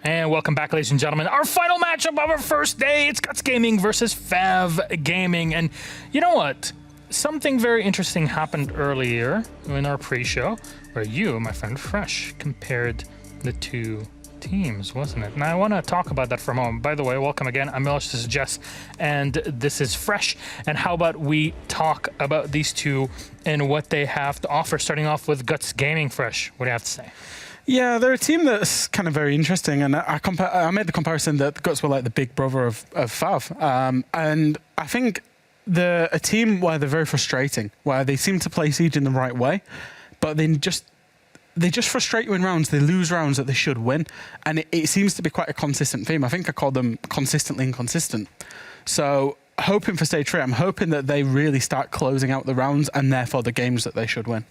And welcome back, ladies and gentlemen. Our final matchup of our first day. It's Guts Gaming versus FAV Gaming. And you know what? Something very interesting happened earlier in our pre-show where you, my friend Fresh, compared the two teams, wasn't it? And I want to talk about that for a moment. By the way, welcome again. I'm Milish, this is Jess, and this is Fresh. And how about we talk about these two and what they have to offer, starting off with Guts Gaming. Fresh, what do you have to say? Yeah, they're a team that's kind of very interesting, and I made the comparison that the Guts were like the big brother of FAV, and I think they're a team where they're very frustrating, where they seem to play Siege in the right way, but they just frustrate you in rounds. They lose rounds that they should win, and it seems to be quite a consistent theme. I think I called them consistently inconsistent. So hoping for stage 3, I'm hoping that they really start closing out the rounds and therefore the games that they should win.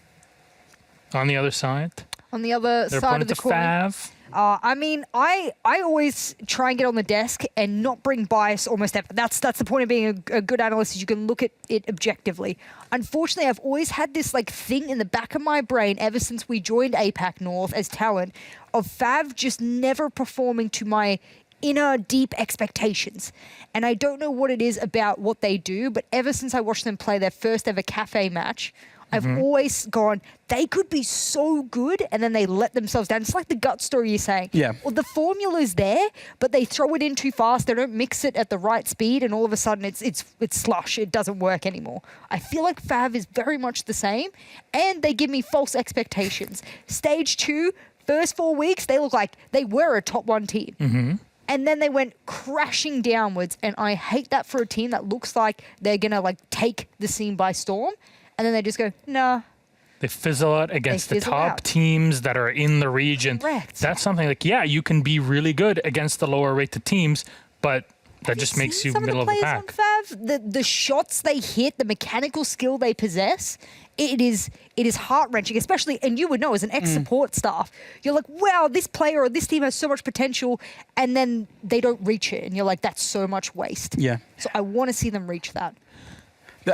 On the other side? On the other side of the coin. FAV. I mean, I always try and get on the desk and not bring bias almost ever. That's the point of being a good analyst, is you can look at it objectively. Unfortunately, I've always had this like thing in the back of my brain ever since we joined APAC North as talent of FAV just never performing to my inner deep expectations. And I don't know what it is about what they do, but ever since I watched them play their first ever cafe match, I've always gone, they could be so good, and then they let themselves down. It's like the gut story you're saying. Yeah. Well, the formula's there, but they throw it in too fast. They don't mix it at the right speed, and all of a sudden it's slush. It doesn't work anymore. I feel like FAV is very much the same, and they give me false expectations. Stage 2, first 4 weeks, they look like they were a top 1 team. And then they went crashing downwards, and I hate that for a team that looks like they're going to like take the scene by storm. And then they just go, nah. They fizzle out against the top teams that are in the region. Correct. That's something like, yeah, you can be really good against the lower rated teams, but that just makes you middle of the pack. The shots they hit, the mechanical skill they possess, it is heart-wrenching, especially, and you would know as an ex-support staff, you're like, wow, this player or this team has so much potential, and then they don't reach it, and you're like, that's so much waste. Yeah. So I want to see them reach that.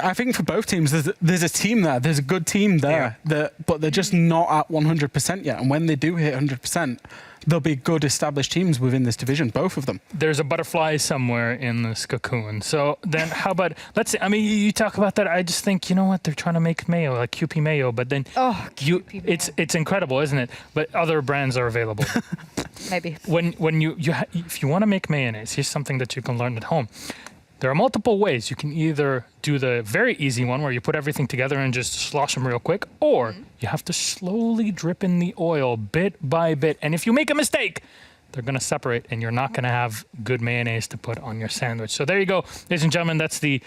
I think for both teams, there's a team there. There's a good team there, but they're just not at 100% yet. And when they do hit 100%, there'll be good established teams within this division, both of them. There's a butterfly somewhere in this cocoon. So then how about, let's say, I mean, you talk about that. I just think, you know what, they're trying to make mayo, like QP mayo, but then it's incredible, isn't it? But other brands are available. Maybe. If you want to make mayonnaise, here's something that you can learn at home. There are multiple ways. You can either do the very easy one where you put everything together and just slosh them real quick, or you have to slowly drip in the oil bit by bit. And if you make a mistake, they're going to separate, and you're not going to have good mayonnaise to put on your sandwich. So there you go, ladies and gentlemen. That's the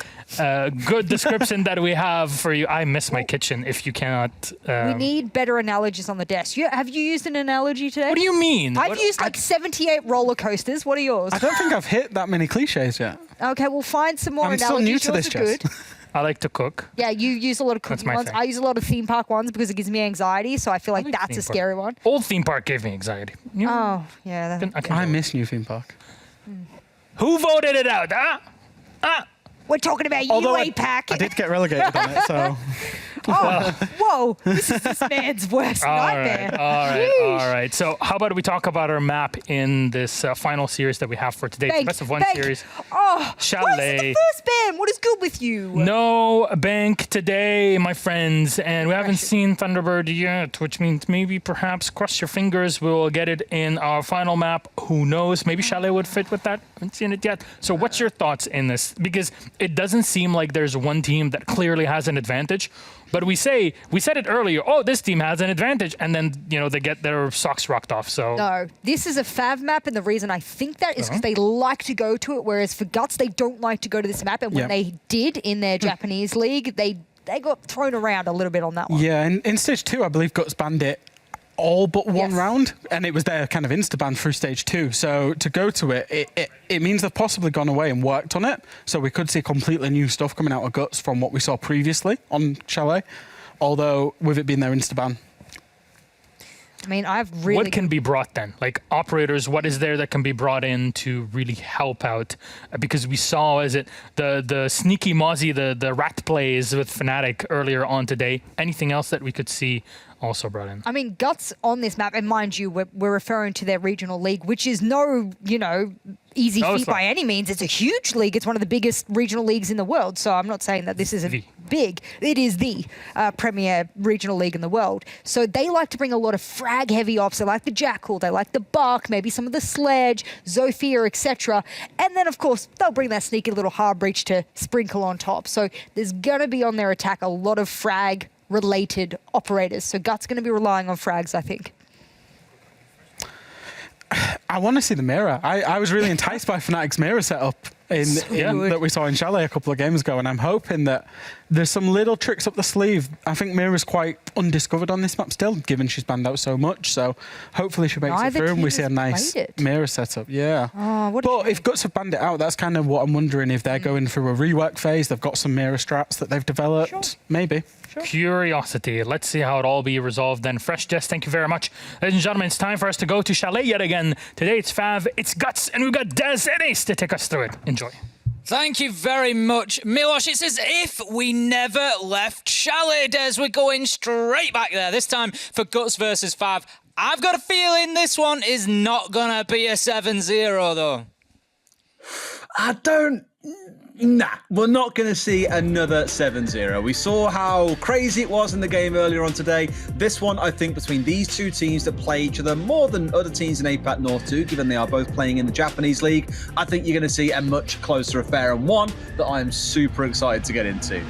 good description that we have for you. I miss my kitchen if you cannot... we need better analogies on the desk. Have you used an analogy today? What do you mean? I've used like 78 roller coasters. What are yours? I don't think I've hit that many cliches yet. Okay, we'll find some more I'm analogies. still new to Yours this, are good. Jess. I like to cook. Yeah, you use a lot of cooking ones. I use a lot of theme park ones because it gives me anxiety, so I feel like that's a scary one. Old theme park gave me anxiety. Oh, yeah. I miss new theme park. Who voted it out? We're talking about APAC. I did get relegated on it, so... Whoa, this is this man's worst nightmare. All right. So how about we talk about our map in this final series that we have for today? It's the best of one series. Oh, Chalet. What is the first ban? What is good with you? No bank today, my friends. And we haven't seen Thunderbird yet, which means maybe perhaps cross your fingers we'll get it in our final map. Who knows? Maybe Chalet would fit with that. Haven't seen it yet. So what's your thoughts in this? Because it doesn't seem like there's one team that clearly has an advantage. But we said it earlier, oh, this team has an advantage, and then, you know, they get their socks rocked off, so... No, this is a FAV map, and the reason I think that is because they like to go to it, whereas for Guts, they don't like to go to this map, and when they did in their Japanese league, they got thrown around a little bit on that one. Yeah, and in Stage 2, I believe Guts banned it all but one round, and it was their kind of insta-ban through Stage 2. So to go to it means they've possibly gone away and worked on it. So we could see completely new stuff coming out of Guts from what we saw previously on Chalet, although with it being their insta-ban. I mean, I've really... What can be brought then? Like operators, what is there that can be brought in to really help out? Because we saw, the sneaky Mozzie, the rat plays with Fnatic earlier on today. Anything else that we could see also brought in? I mean, Guts on this map, and mind you, we're referring to their regional league, which is no, easy feat by any means. It's a huge league. It's one of the biggest regional leagues in the world. So I'm not saying that this isn't big. It is the premier regional league in the world. So they like to bring a lot of frag-heavy ops. They like the Jackal. They like the Buck, maybe some of the Sledge, Zofia, etc. And then, of course, they'll bring that sneaky little hard breach to sprinkle on top. So there's going to be on their attack a lot of frag-related operators. So Guts going to be relying on frags, I think. I want to see the mirror. I was really enticed by Fnatic's mirror setup that we saw in Chalet a couple of games ago, and I'm hoping that there's some little tricks up the sleeve. I think Mira's quite undiscovered on this map still, given she's banned out so much. So hopefully she makes it through and we see a nice mirror setup. Yeah. But if Guts have banned it out, that's kind of what I'm wondering, if they're going through a rework phase. They've got some mirror strats that they've developed. Sure. Maybe. Curiosity. Let's see how it all be resolved then. Fresh Jess, thank you very much. Ladies and gentlemen, it's time for us to go to Chalet yet again. Today it's Fav, it's Guts, and we've got Des and Ace to take us through it. Enjoy. Thank you very much, Milosh. It's as if we never left Chalet, Des. We're going straight back there. This time for Guts versus Fav. I've got a feeling this one is not going to be a 7-0, though. Nah, we're not going to see another 7-0. We saw how crazy it was in the game earlier on today. This one, I think, between these two teams that play each other more than other teams in APAC North 2, given they are both playing in the Japanese league, I think you're going to see a much closer affair, and one that I am super excited to get into.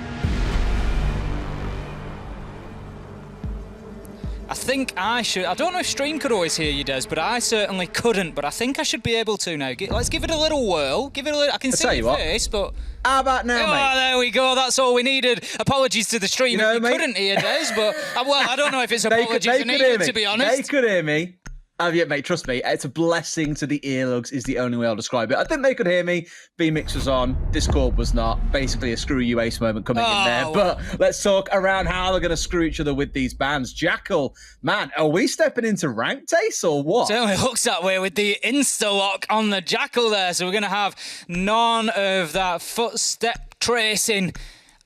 I think I should. I don't know if stream could always hear you, Des, but I certainly couldn't. But I think I should be able to now. Let's give it a little whirl. Give it a little. I can see your face, but. How about now, mate? There we go. That's all we needed. Apologies to the stream if you couldn't hear Des, but well, I don't know if it's apologies needed, to be honest. They could hear me. Yeah, mate, trust me, it's a blessing to the earlugs is the only way I'll describe it. I think they could hear me. B-Mix was on. Discord was not. Basically a screw you Ace moment coming in there. But let's talk around how they're going to screw each other with these bans. Jackal, man, are we stepping into ranked, Ace, or what? Certainly looks that way with the insta-lock on the Jackal there. So we're going to have none of that footstep tracing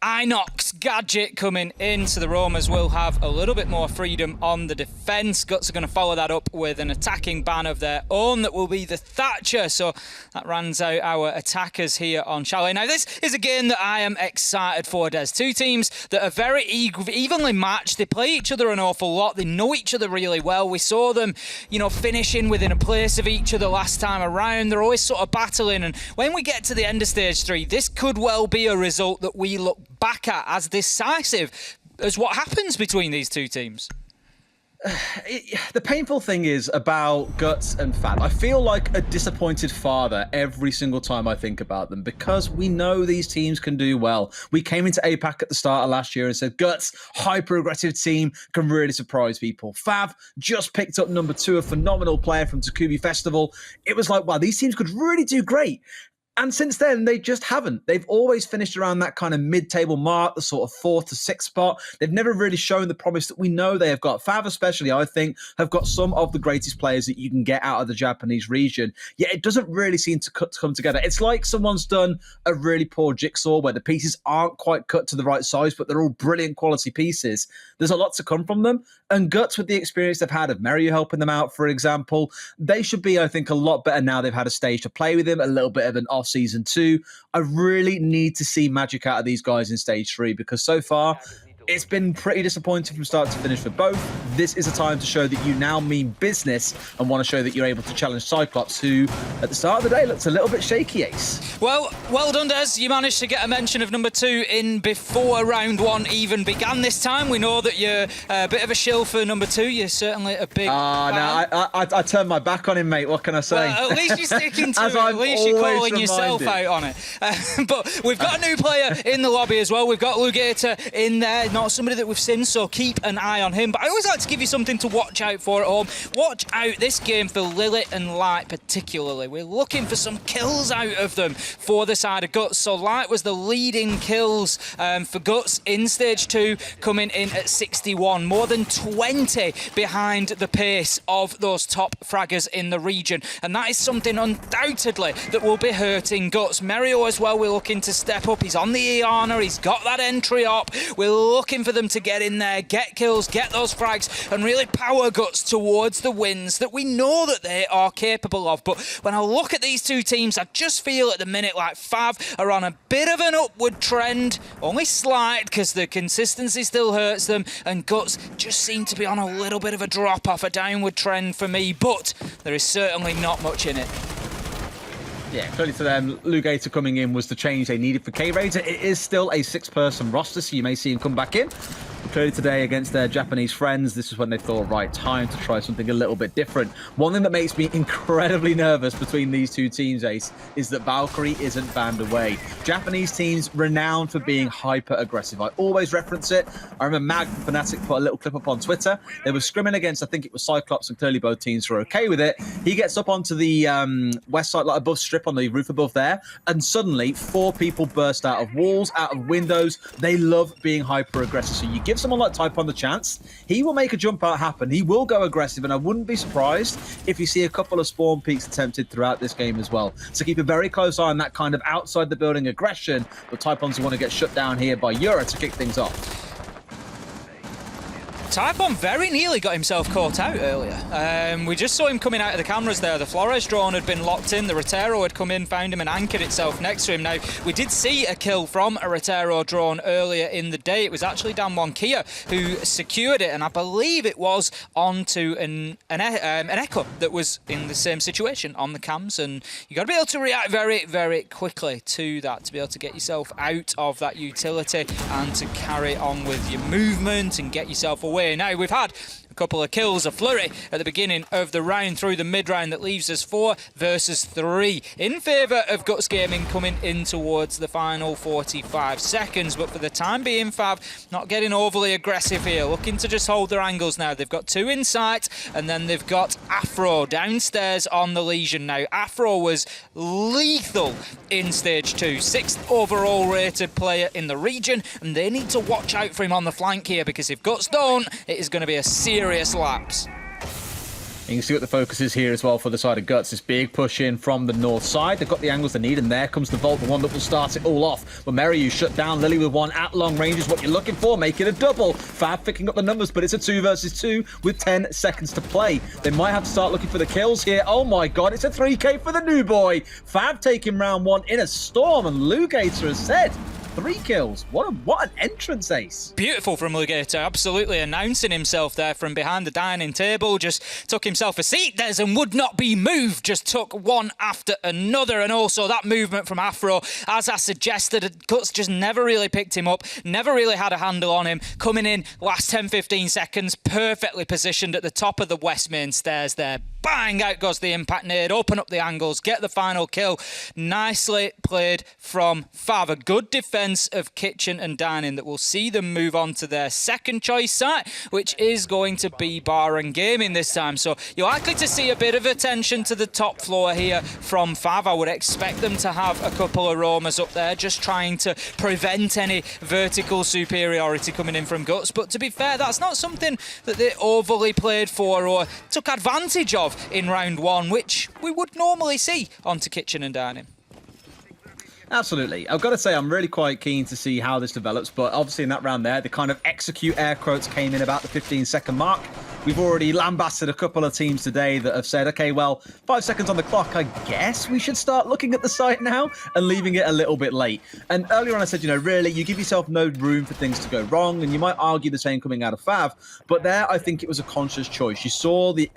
Inox gadget coming in, so the Roamers will have a little bit more freedom on the defense. Guts are going to follow that up with an attacking ban of their own that will be the Thatcher, so that runs out our attackers here on Chalet. Now this is a game that I am excited for, Des. Two teams that are very evenly matched. They play each other an awful lot. They know each other really well. We saw them, finishing within a place of each other last time around. They're always sort of battling, and when we get to the end of stage 3, this could well be a result that we look back at as decisive as what happens between these two teams. The painful thing is about Guts and Fav. I feel like a disappointed father every single time I think about them, because we know these teams can do well. We came into APAC at the start of last year and said, Guts, hyper-aggressive team, can really surprise people. Fav just picked up number 2, a phenomenal player from Takumi Festival. It was like, wow, these teams could really do great. And since then, they just haven't. They've always finished around that kind of mid-table mark, the sort of 4th to 6th spot. They've never really shown the promise that we know they have got. Fav especially, I think, have got some of the greatest players that you can get out of the Japanese region. Yet it doesn't really seem to come together. It's like someone's done a really poor jigsaw where the pieces aren't quite cut to the right size, but they're all brilliant quality pieces. There's a lot to come from them. And Guts, with the experience they've had of Mario helping them out, for example, they should be, I think, a lot better now they've had a stage to play with him, a little bit of an off Season 2. I really need to see magic out of these guys in stage 3, because so far it's been pretty disappointing from start to finish for both. This is a time to show that you now mean business and want to show that you're able to challenge Cyclops, who at the start of the day looks a little bit shaky, Ace. Well done, Des. You managed to get a mention of number 2 in before round 1 even began this time. We know that you're a bit of a shill for number 2. You're certainly a big fan. No, I turned my back on him, mate. What can I say? Well, at least you're sticking to it. At least you're calling yourself out on it. But we've got a new player in the lobby as well. We've got Lugata in there. not somebody that we've seen, so keep an eye on him. But I always like to give you something to watch out for at home. Watch out this game for Lily and Light particularly. We're looking for some kills out of them for the side of Guts. So Light was the leading kills for Guts in Stage 2, coming in at 61. More than 20 behind the pace of those top fraggers in the region. And that is something undoubtedly that will be hurting Guts. Merio as well, we're looking to step up. He's on the Iana, he's got that entry up. We're looking for them to get in there, get kills, get those frags, and really power Guts towards the wins that we know that they are capable of. But when I look at these two teams, I just feel at the minute like FAV are on a bit of an upward trend, only slight because the consistency still hurts them, and Guts just seem to be on a little bit of a drop off, a downward trend for me, but there is certainly not much in it. Yeah, clearly to them, Lugator coming in was the change they needed for K-Raider. It is still a 6-person roster, so you may see him come back in. But clearly today against their Japanese friends, this is when they thought, right, time to try something a little bit different. One thing that makes me incredibly nervous between these two teams, Ace, is that Valkyrie isn't banned away. Japanese teams renowned for being hyper-aggressive. I always reference it. I remember Mag from Fnatic put a little clip up on Twitter. They were scrimming against, I think it was Cyclops, and clearly both teams were okay with it. He gets up onto the west side, like above strip on the roof above there, and suddenly 4 people burst out of walls, out of windows. They love being hyper-aggressive. So you give someone like Typon the chance, he will make a jump out happen. He will go aggressive, and I wouldn't be surprised if you see a couple of spawn peaks attempted throughout this game as well. So keep a very close eye on that kind of outside the building aggression, but Typon's want to get shut down here by Yura to kick things off. Typon very nearly got himself caught out earlier. We just saw him coming out of the cameras there. The Flores drone had been locked in. The Rotero had come in, found him and anchored itself next to him. Now, we did see a kill from a Rotero drone earlier in the day. It was actually Dan1 Kia who secured it, and I believe it was onto an Echo that was in the same situation on the cams. And you got to be able to react very, very quickly to that, to be able to get yourself out of that utility and to carry on with your movement and get yourself away. Now, we've had a couple of kills, a flurry at the beginning of the round through the mid-round that leaves us 4 versus 3 in favour of Guts Gaming coming in towards the final 45 seconds. But for the time being, FAV not getting overly aggressive here, looking to just hold their angles now. They've got 2 in sight, and then they've got Afro downstairs on the Legion now. Afro was lethal in Stage 2, 6th overall rated player in the region, and they need to watch out for him on the flank here, because if Guts don't, it is going to be a serious lapse. You can see what the focus is here as well for the side of Guts. This big push in from the north side. They've got the angles they need, and there comes the Vault, the one that will start it all off. But Mary, you shut down Lily with 1 at long range is what you're looking for. Make it a double. Fab picking up the numbers, but it's a 2 versus 2 with 10 seconds to play. They might have to start looking for the kills here. Oh my god, it's a 3K for the new boy. Fab taking round 1 in a storm, and Lugator has said 3 kills. What an entrance, Ace. Beautiful from Lugator, absolutely announcing himself there from behind the dining table. Just took himself a seat, Des, and would not be moved. Just took one after another. And also that movement from Afro, as I suggested, Guts just never really picked him up, never really had a handle on him. Coming in last 10-15 seconds, perfectly positioned at the top of the west main stairs there. Bang, out goes the impact nade, open up the angles, get the final kill. Nicely played from FAV. A good defence of Kitchen and Dining that will see them move on to their second choice site, which is going to be Bar and Gaming this time. So you're likely to see a bit of attention to the top floor here from FAV. I would expect them to have a couple of roamers up there, just trying to prevent any vertical superiority coming in from Guts. But to be fair, that's not something that they overly played for or took advantage of in round 1, which we would normally see onto Kitchen and Dining. Absolutely. I've got to say, I'm really quite keen to see how this develops, but obviously in that round there, the kind of execute air quotes came in about the 15-second mark. We've already lambasted a couple of teams today that have said, okay, well, 5 seconds on the clock, I guess we should start looking at the site now, and leaving it a little bit late. And earlier on I said, really, you give yourself no room for things to go wrong, and you might argue the same coming out of FAV, but there I think it was a conscious choice. You saw the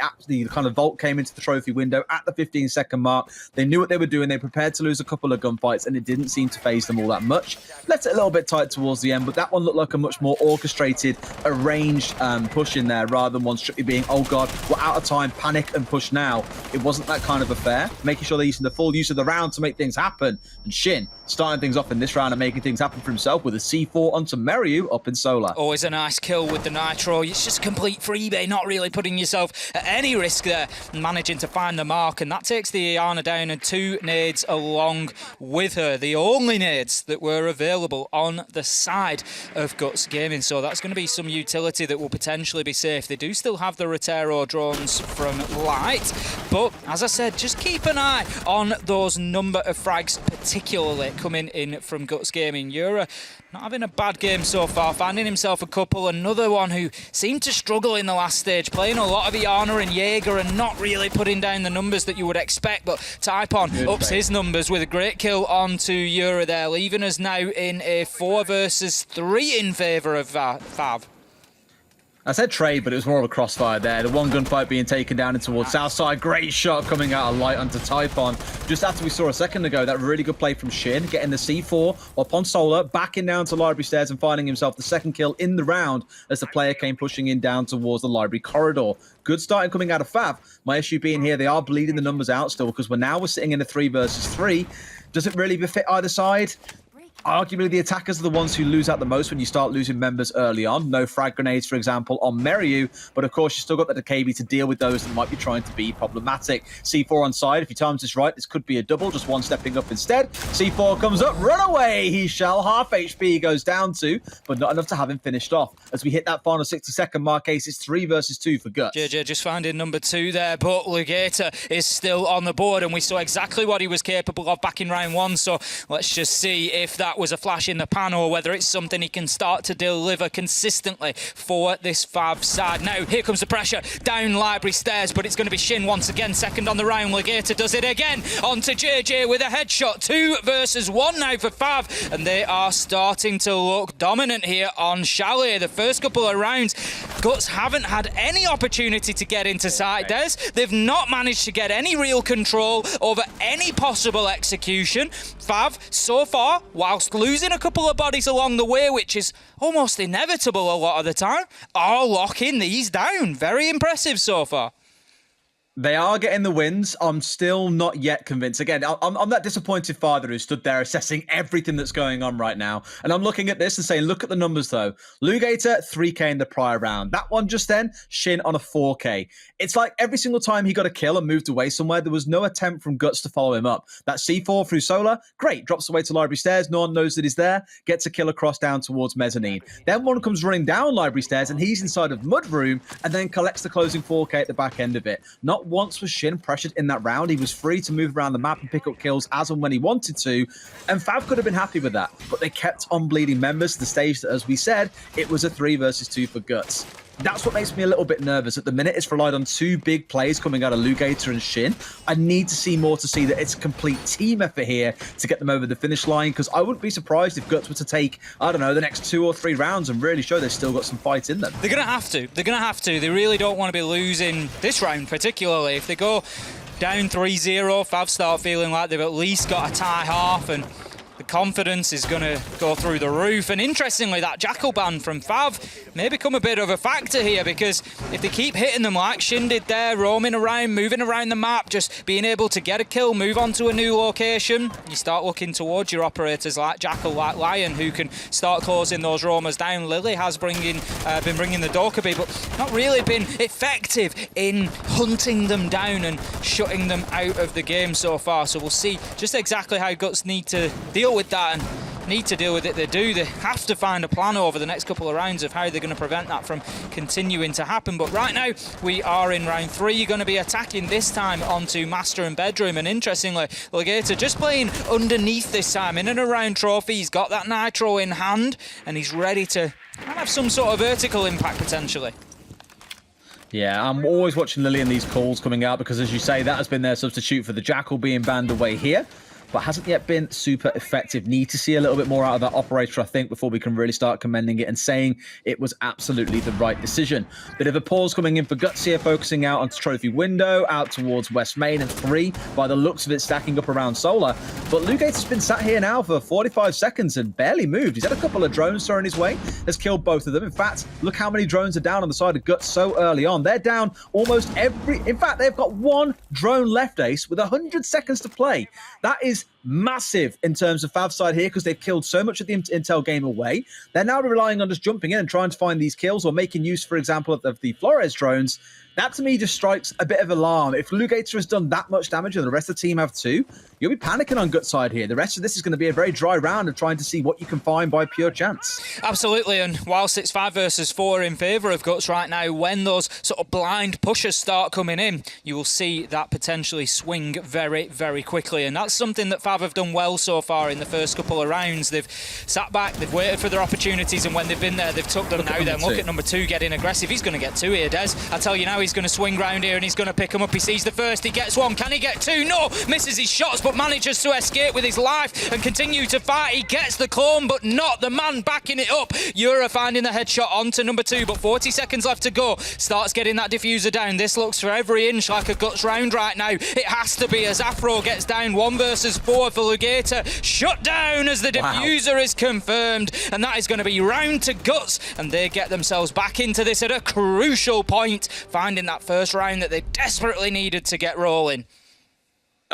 kind of Vault came into the trophy window at the 15-second mark. They knew what they were doing. They prepared to lose a couple of gunfights, and it didn't seem to phase them all that much. Left it a little bit tight towards the end, but that one looked like a much more orchestrated, arranged push in there, rather than one strictly being, oh god, we're out of time, panic and push now. It wasn't that kind of affair. Making sure they're using the full use of the round to make things happen. And Shin starting things off in this round and making things happen for himself with a C4 onto Meryu up in Solar. Always a nice kill with the Nitro. It's just complete freebie, not really putting yourself at any risk there, managing to find the mark, and that takes the Iana down, and 2 nades along with her. The only nades that were available on the side of Guts Gaming, so that's going to be some utility that will potentially be safe. They do still have the Rotero drones from Light, but as I said, just keep an eye on those number of frags, particularly coming in from Guts Gaming. Yura not having a bad game so far, finding himself a couple. Another one who seemed to struggle in the last stage, playing a lot of Iana and Jaeger and not really putting down the numbers that you would expect, but Typon ups his numbers with a great kill onto Yura there, leaving us now in a 4 versus 3 in favour of FAV. I said trade, but it was more of a crossfire there. The one gunfight being taken down in towards Southside. Great shot coming out of Light onto Typon. Just after we saw a second ago, that really good play from Shin, getting the C4 up on Solar, backing down to Library Stairs and finding himself the second kill in the round as the player came pushing in down towards the Library corridor. Good starting coming out of FAV. My issue being here, they are bleeding the numbers out still because we're sitting in a 3 versus 3. Does it really befit either side? Arguably, the attackers are the ones who lose out the most when you start losing members early on. No frag grenades, for example, on Meryu, but of course, you still got the Dakabi to deal with those that might be trying to be problematic. C4 on side, if he times this right, this could be a double, just one stepping up instead. C4 comes up, run away, he shall. Half HP he goes down to, but not enough to have him finished off. As we hit that final 60-second mark, Ace, it's 3 versus 2 for Guts. JJ just finding number 2 there, but Lugator is still on the board, and we saw exactly what he was capable of back in round 1, so let's just see if that was a flash in the pan or whether it's something he can start to deliver consistently for this FAV side. Now, here comes the pressure down Library Stairs, but it's going to be Shin once again, second on the round. Legator does it again onto JJ with a headshot. 2 versus 1 now for FAV, and they are starting to look dominant here on Chalet. The first couple of rounds, Guts haven't had any opportunity to get into site Des. They've not managed to get any real control over any possible execution. FAV, so far, whilst losing a couple of bodies along the way, which is almost inevitable a lot of the time, are locking these down. Very impressive so far. They are getting the wins. I'm still not yet convinced. Again, I'm that disappointed father who stood there assessing everything that's going on right now. And I'm looking at this and saying, look at the numbers though. Lugator, 3K in the prior round. That one just then, Shin on a 4K. It's like every single time he got a kill and moved away somewhere, there was no attempt from Guts to follow him up. That C4 through Solar, great. Drops away to Library Stairs. No one knows that he's there. Gets a kill across down towards Mezzanine. Then one comes running down Library Stairs and he's inside of Mud Room and then collects the closing 4K at the back end of it. Not once was Shin pressured in that round. He was free to move around the map and pick up kills as and when he wanted to, and FAV could have been happy with that, but they kept on bleeding members to the stage that, as we said, it was a 3 versus 2 for Guts. That's what makes me a little bit nervous. At the minute, it's relied on 2 big plays coming out of Lugator and Shin. I need to see more to see that it's a complete team effort here to get them over the finish line, because I wouldn't be surprised if Guts were to take, I don't know, the next 2 or 3 rounds and really show they've still got some fight in them. They're going to have to. They're going to have to. They really don't want to be losing this round particularly. If they go down 3-0, FAV start feeling like they've at least got a tie half, and the confidence is going to go through the roof. And interestingly, that Jackal ban from FAV may become a bit of a factor here, because if they keep hitting them like Shin did there, roaming around, moving around the map, just being able to get a kill, move on to a new location, you start looking towards your operators like Jackal, like Lion, who can start closing those roamers down. Lily has been bringing the Dokkaebi, but not really been effective in hunting them down and shutting them out of the game so far. So we'll see just exactly how Guts need to deal with that, and need to deal with it. They do. They have to find a plan over the next couple of rounds of how they're going to prevent that from continuing to happen. But right now, we are in round 3. You're going to be attacking this time onto Master and Bedroom. And interestingly, Legator just playing underneath this time, in and around Trophy. He's got that Nitro in hand, and he's ready to have some sort of vertical impact potentially. Yeah, I'm always watching Lily and these calls coming out, because as you say, that has been their substitute for the Jackal being banned away here, but hasn't yet been super effective. Need to see a little bit more out of that operator, I think, before we can really start commending it and saying it was absolutely the right decision. Bit of a pause coming in for Guts here, focusing out onto Trophy Window, out towards West Main, and 3, by the looks of it, stacking up around Solar. But Lugator's been sat here now for 45 seconds and barely moved. He's had a couple of drones thrown his way, has killed both of them. In fact, look how many drones are down on the side of Guts so early on. They're down almost every... In fact, they've got 1 drone left, Ace, with 100 seconds to play. That is massive in terms of FAV side here because they've killed so much of the Intel game away. They're now relying on just jumping in and trying to find these kills or making use, for example, of the Flores drones. That to me just strikes a bit of alarm. If Lugator has done that much damage and the rest of the team have too, you'll be panicking on Guts side here. The rest of this is going to be a very dry round of trying to see what you can find by pure chance. Absolutely, and whilst it's 5 versus 4 in favour of Guts right now, when those sort of blind pushers start coming in, you will see that potentially swing very, very quickly. And that's something that FAV have done well so far in the first couple of rounds. They've sat back, they've waited for their opportunities, and when they've been there, they've took them. Now then, look at number 2 getting aggressive. He's going to get 2 here, Des. I tell you now, he's going to swing round here and he's going to pick him up. He sees the first, he gets 1. Can he get 2? No! Misses his shots, but manages to escape with his life and continue to fight. He gets the clone, but not the man backing it up. Yura finding the headshot onto number 2, but 40 seconds left to go. Starts getting that diffuser down. This looks for every inch like a Guts round right now. It has to be as Afro gets down 1 versus 4 for Lugator. Shut down as the diffuser is confirmed, and that is going to be round to Guts, and they get themselves back into this at a crucial point, finding that first round that they desperately needed to get rolling.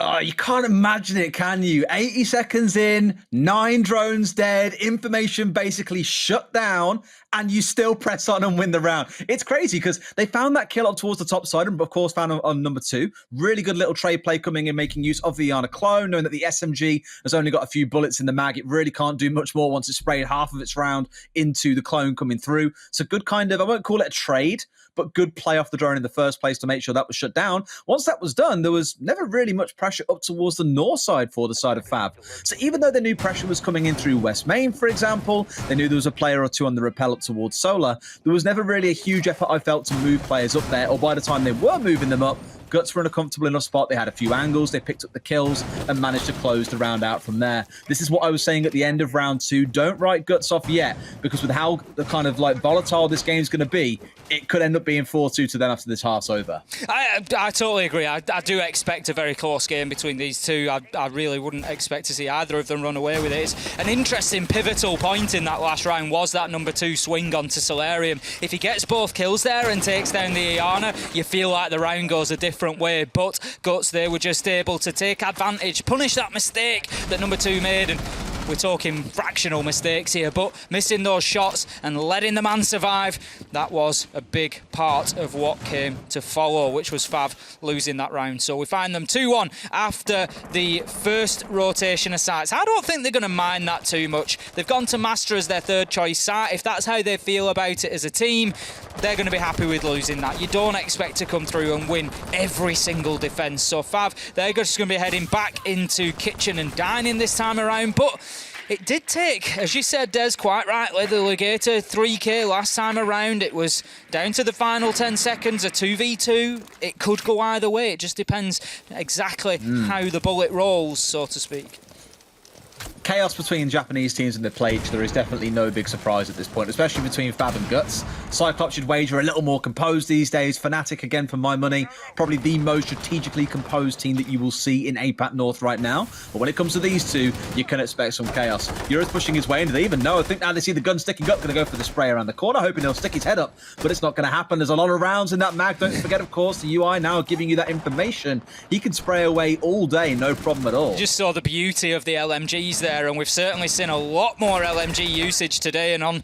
Oh, you can't imagine it, can you? 80 seconds in, 9 drones dead, information basically shut down, and you still press on and win the round. It's crazy because they found that kill up towards the top side and, of course, found on number 2. Really good little trade play coming in, making use of the Iana clone, knowing that the SMG has only got a few bullets in the mag. It really can't do much more once it's sprayed half of its round into the clone coming through. So good kind of, I won't call it a trade, but good play off the drone in the first place to make sure that was shut down. Once that was done, there was never really much pressure up towards the north side for the side of FAV. So even though they knew pressure was coming in through West Main, for example, they knew there was a player or 2 on the rappel up towards Solar, there was never really a huge effort, I felt, to move players up there, or by the time they were moving them up, Guts were in a comfortable enough spot. They had a few angles, they picked up the kills and managed to close the round out from there. This is what I was saying at the end of round 2. Don't write Guts off yet, because with how the kind of like volatile this game's going to be, it could end up being 4-2 to them after this half's over. I totally agree. I do expect a very close game between these two. I really wouldn't expect to see either of them run away with it. It's an interesting pivotal point in that last round was that number 2 swing onto Solarium. If he gets both kills there and takes down the Iana, you feel like the round goes a different way, but Guts, they were just able to take advantage, punish that mistake that number 2 made, and we're talking fractional mistakes here, but missing those shots and letting the man survive, that was a big part of what came to follow, which was FAV losing that round. So we find them 2-1 after the first rotation of sites. I don't think they're going to mind that too much. They've gone to Master as their third choice site. If that's how they feel about it as a team, they're going to be happy with losing that. You don't expect to come through and win every single defence. So FAV, they're just going to be heading back into kitchen and dining this time around, but it did take, as you said, Des, quite rightly, the Lugator 3K last time around. It was down to the final 10 seconds, a 2v2. It could go either way. It just depends exactly how the bullet rolls, so to speak. Chaos between Japanese teams and the Playday, there is definitely no big surprise at this point, especially between FAV and Guts. Cyclops should wager a little more composed these days. Fnatic, again, for my money, probably the most strategically composed team that you will see in APAC North right now. But when it comes to these two, you can expect some chaos. Yura's pushing his way in. They even know, I think now they see the gun sticking up, going to go for the spray around the corner, hoping he'll stick his head up, but it's not going to happen. There's a lot of rounds in that mag. Don't forget, of course, the UI now giving you that information. He can spray away all day, no problem at all. You just saw the beauty of the LMGs there, and we've certainly seen a lot more LMG usage today. And on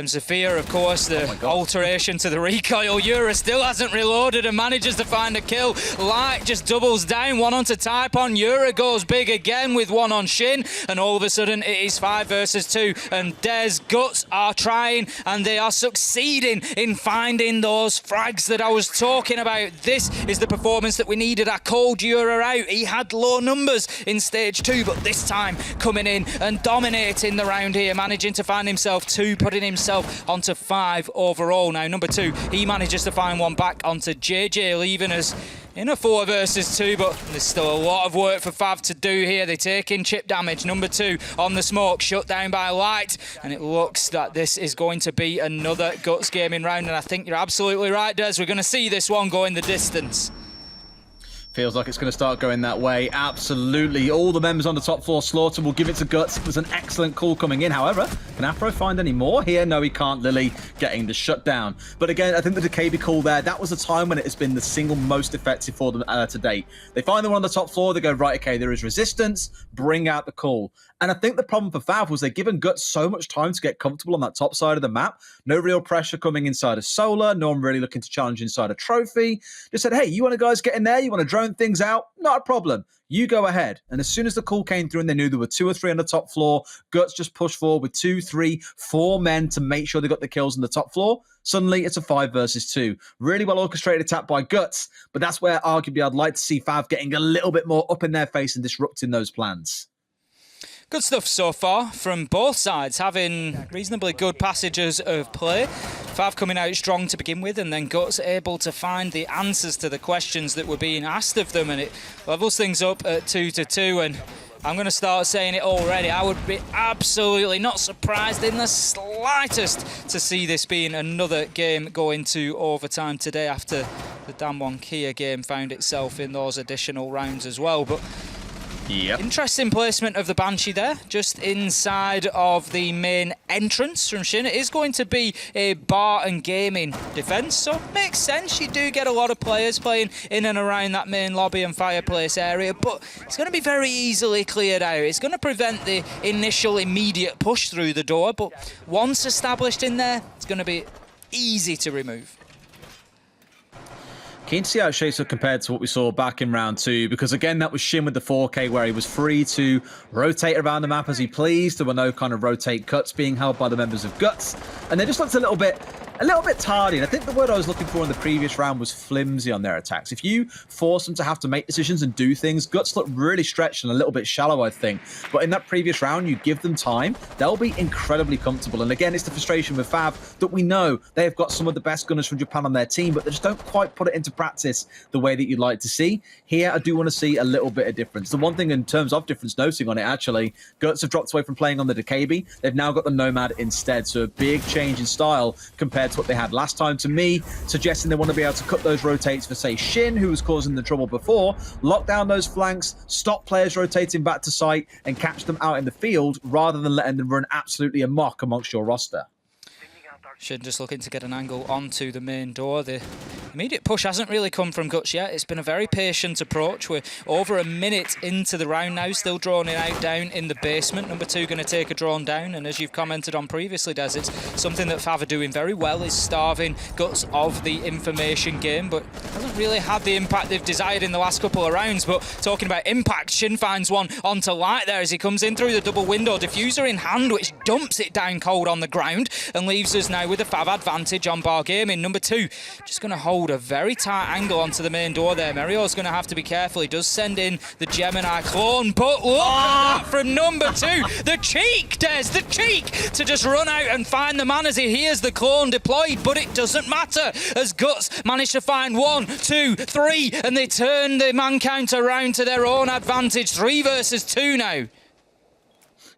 Zafir, of course, the alteration to the recoil. Yura still hasn't reloaded and manages to find a kill. Light just doubles down, 1 onto Typon. Yura goes big again with 1 on Shin, and all of a sudden it is 5 versus 2. And Des, Guts are trying, and they are succeeding in finding those frags that I was talking about. This is the performance that we needed. I called Yura out. He had low numbers in stage 2, but this time coming in and dominating the round here, managing to find himself 2, putting himself onto 5 overall. Now, number 2, he manages to find 1 back onto JJ, leaving us in a 4 versus 2, but there's still a lot of work for FAV to do here. They take in chip damage. Number 2 on the smoke, shut down by Light, and it looks that this is going to be another Guts gaming round, and I think you're absolutely right, Des. We're going to see this one go in the distance. Feels like it's going to start going that way. Absolutely. All the members on the top floor, Slaughter will give it to Guts. It was an excellent call coming in. However, Can Afro find any more here? No, he can't. Lily getting the shutdown. But again, I think the DKB call there, that was a time when it has been the single most effective for them to date. They find the one on the top floor, they go, right, okay, there is resistance, bring out the call. And I think the problem for FAV was they'd given Guts so much time to get comfortable on that top side of the map. No real pressure coming inside of Solar. No one really looking to challenge inside a Trophy. Just said, hey, you want to guys get in there? You want to drone things out? Not a problem. You go ahead. And as soon as the call came through and they knew there were 2 or 3 on the top floor, Guts just pushed forward with 2, 3, 4 men to make sure they got the kills on the top floor. Suddenly, it's a 5 versus 2. Really well orchestrated attack by Guts, but that's where arguably I'd like to see FAV getting a little bit more up in their face and disrupting those plans. Good stuff so far from both sides, having reasonably good passages of play. FAV coming out strong to begin with, and then Guts able to find the answers to the questions that were being asked of them, and it levels things up at 2-2. And I'm going to start saying it already. I would be absolutely not surprised in the slightest to see this being another game going to overtime today after the Damwon Kia game found itself in those additional rounds as well. But yep. Interesting placement of the Banshee there, just inside of the main entrance from Shin. It is going to be a bar and gaming defence, so makes sense. You do get a lot of players playing in and around that main lobby and fireplace area, but it's going to be very easily cleared out. It's going to prevent the initial immediate push through the door, but once established in there, it's going to be easy to remove. Keen to see how it shapes up compared to what we saw back in round 2, because again, that was Shin with the 4K where he was free to rotate around the map as he pleased. There were no kind of rotate cuts being held by the members of Guts, and they just looked a little bit tardy. And I think the word I was looking for in the previous round was flimsy on their attacks. If you force them to have to make decisions and do things, Guts looked really stretched and a little bit shallow, I think. But in that previous round, you give them time, they'll be incredibly comfortable. And again, it's the frustration with FAV that we know they have got some of the best gunners from Japan on their team, but they just don't quite put it into practice the way that you'd like to see. Here, I do want to see a little bit of difference. The one thing in terms of difference noting on it, actually, Guts have dropped away from playing on the DKB. They've now got the Nomad instead. So a big change in style compared to what they had last time, to me, suggesting they want to be able to cut those rotates for, say, Shin, who was causing the trouble before, lock down those flanks, stop players rotating back to site, and catch them out in the field, rather than letting them run absolutely amok amongst your roster. Shin just looking to get an angle onto the main door. The immediate push hasn't really come from Guts yet. It's been a very patient approach. We're over a minute into the round now, still droning out down in the basement. Number 2 going to take a drone down, and as you've commented on previously, Des, it's something that FAV are doing very well, is starving Guts of the information game, but hasn't really had the impact they've desired in the last couple of rounds. But talking about impact, Shin finds one onto Light there as he comes in through the double window, diffuser in hand, which dumps it down cold on the ground and leaves us now with a FAV advantage on bar gaming. Number 2 just going to hold a very tight angle onto the main door there. Mario's going to have to be careful. He does send in the Gemini clone, but look at that from number 2. The cheek, Des, the cheek to just run out and find the man as he hears the clone deployed, but it doesn't matter as Guts managed to find 1, 2, 3, and they turn the man count around to their own advantage. 3 versus 2 now.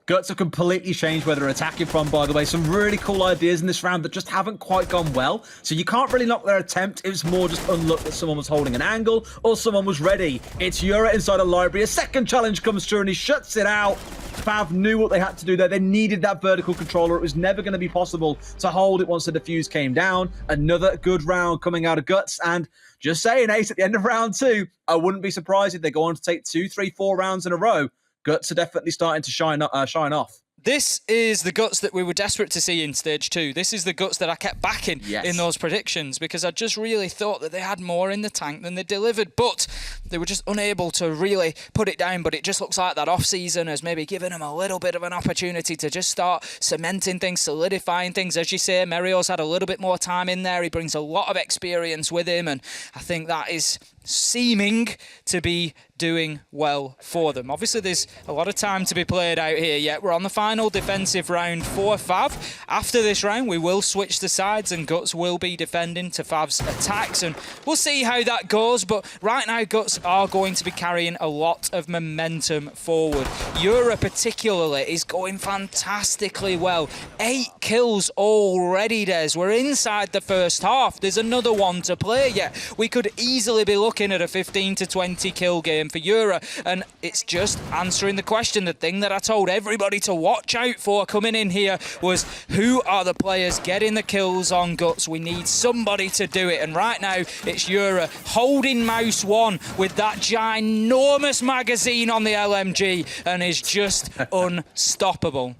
Guts have completely changed where they're attacking from, by the way. Some really cool ideas in this round that just haven't quite gone well. So you can't really knock their attempt. It was more just unluck that someone was holding an angle or someone was ready. It's Yura inside a library. A second challenge comes through and he shuts it out. FAV knew what they had to do there. They needed that vertical controller. It was never going to be possible to hold it once the defuse came down. Another good round coming out of Guts. And just saying, Ace, at the end of round 2, I wouldn't be surprised if they go on to take 2, 3, 4 rounds in a row. Guts are definitely starting to shine off. This is the Guts that we were desperate to see in Stage 2. This is the Guts that I kept backing in those predictions, because I just really thought that they had more in the tank than they delivered, but they were just unable to really put it down. But it just looks like that off-season has maybe given them a little bit of an opportunity to just start cementing things, solidifying things. As you say, Merio's had a little bit more time in there. He brings a lot of experience with him, and I think that is seeming to be doing well for them. Obviously, there's a lot of time to be played out here yet. We're on the final defensive round for FAV. After this round, we will switch the sides and Guts will be defending to FAV's attacks, and we'll see how that goes. But right now, Guts are going to be carrying a lot of momentum forward. Yura particularly is going fantastically well. 8 kills already, Des. We're inside the first half. There's another one to play yet. We could easily be looking looking at a 15 to 20 kill game for Euro, and it's just answering the question. The thing that I told everybody to watch out for coming in here was, who are the players getting the kills on Guts? We need somebody to do it, and right now it's Euro holding Mouse 1 with that ginormous magazine on the LMG and is just unstoppable.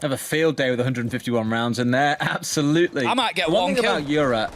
Have a field day with 151 rounds in there. Absolutely. I might get one one thing kill. about Euro.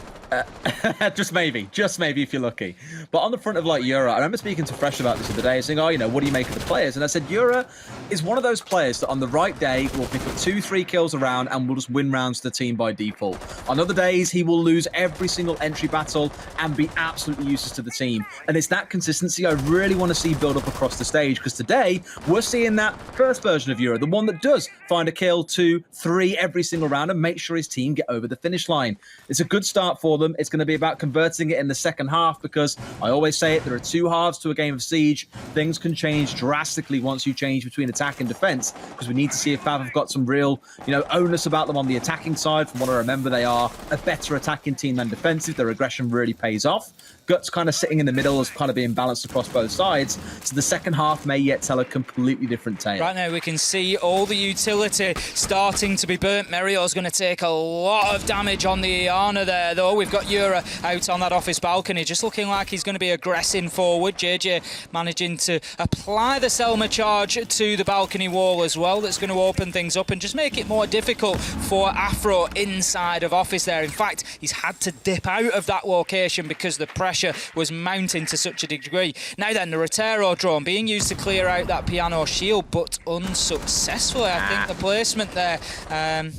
Just maybe if you're lucky. But on the front of like Euro, I remember speaking to Fresh about this the other day, saying, oh, what do you make of the players? And I said, Euro is one of those players that on the right day will pick up 2-3 kills a round and will just win rounds to the team by default. On other days, he will lose every single entry battle and be absolutely useless to the team. And it's that consistency I really want to see build up across the stage, because today we're seeing that first version of Euro, the one that does find a kill, 2, 3 every single round and make sure his team get over the finish line. It's a good start for them. It's going to be about converting it in the second half, because I always say it, there are 2 halves to a game of Siege. Things can change drastically once you change between attack and defense, because we need to see if FAV have got some real, onus about them on the attacking side. From what I remember, they are a better attacking team than defensive. Their aggression really pays off. Guts kind of sitting in the middle as kind of being balanced across both sides. So the second half may yet tell a completely different tale. Right now we can see all the utility starting to be burnt. Merio's going to take a lot of damage on the Iana there, though. We've got Euro out on that office balcony, just looking like he's going to be aggressing forward. JJ managing to apply the Selma charge to the balcony wall as well. That's going to open things up and just make it more difficult for Afro inside of office there. In fact, he's had to dip out of that location because the pressure was mounting to such a degree. Now then, the Rotero drone being used to clear out that piano shield, but unsuccessfully. I think the placement there,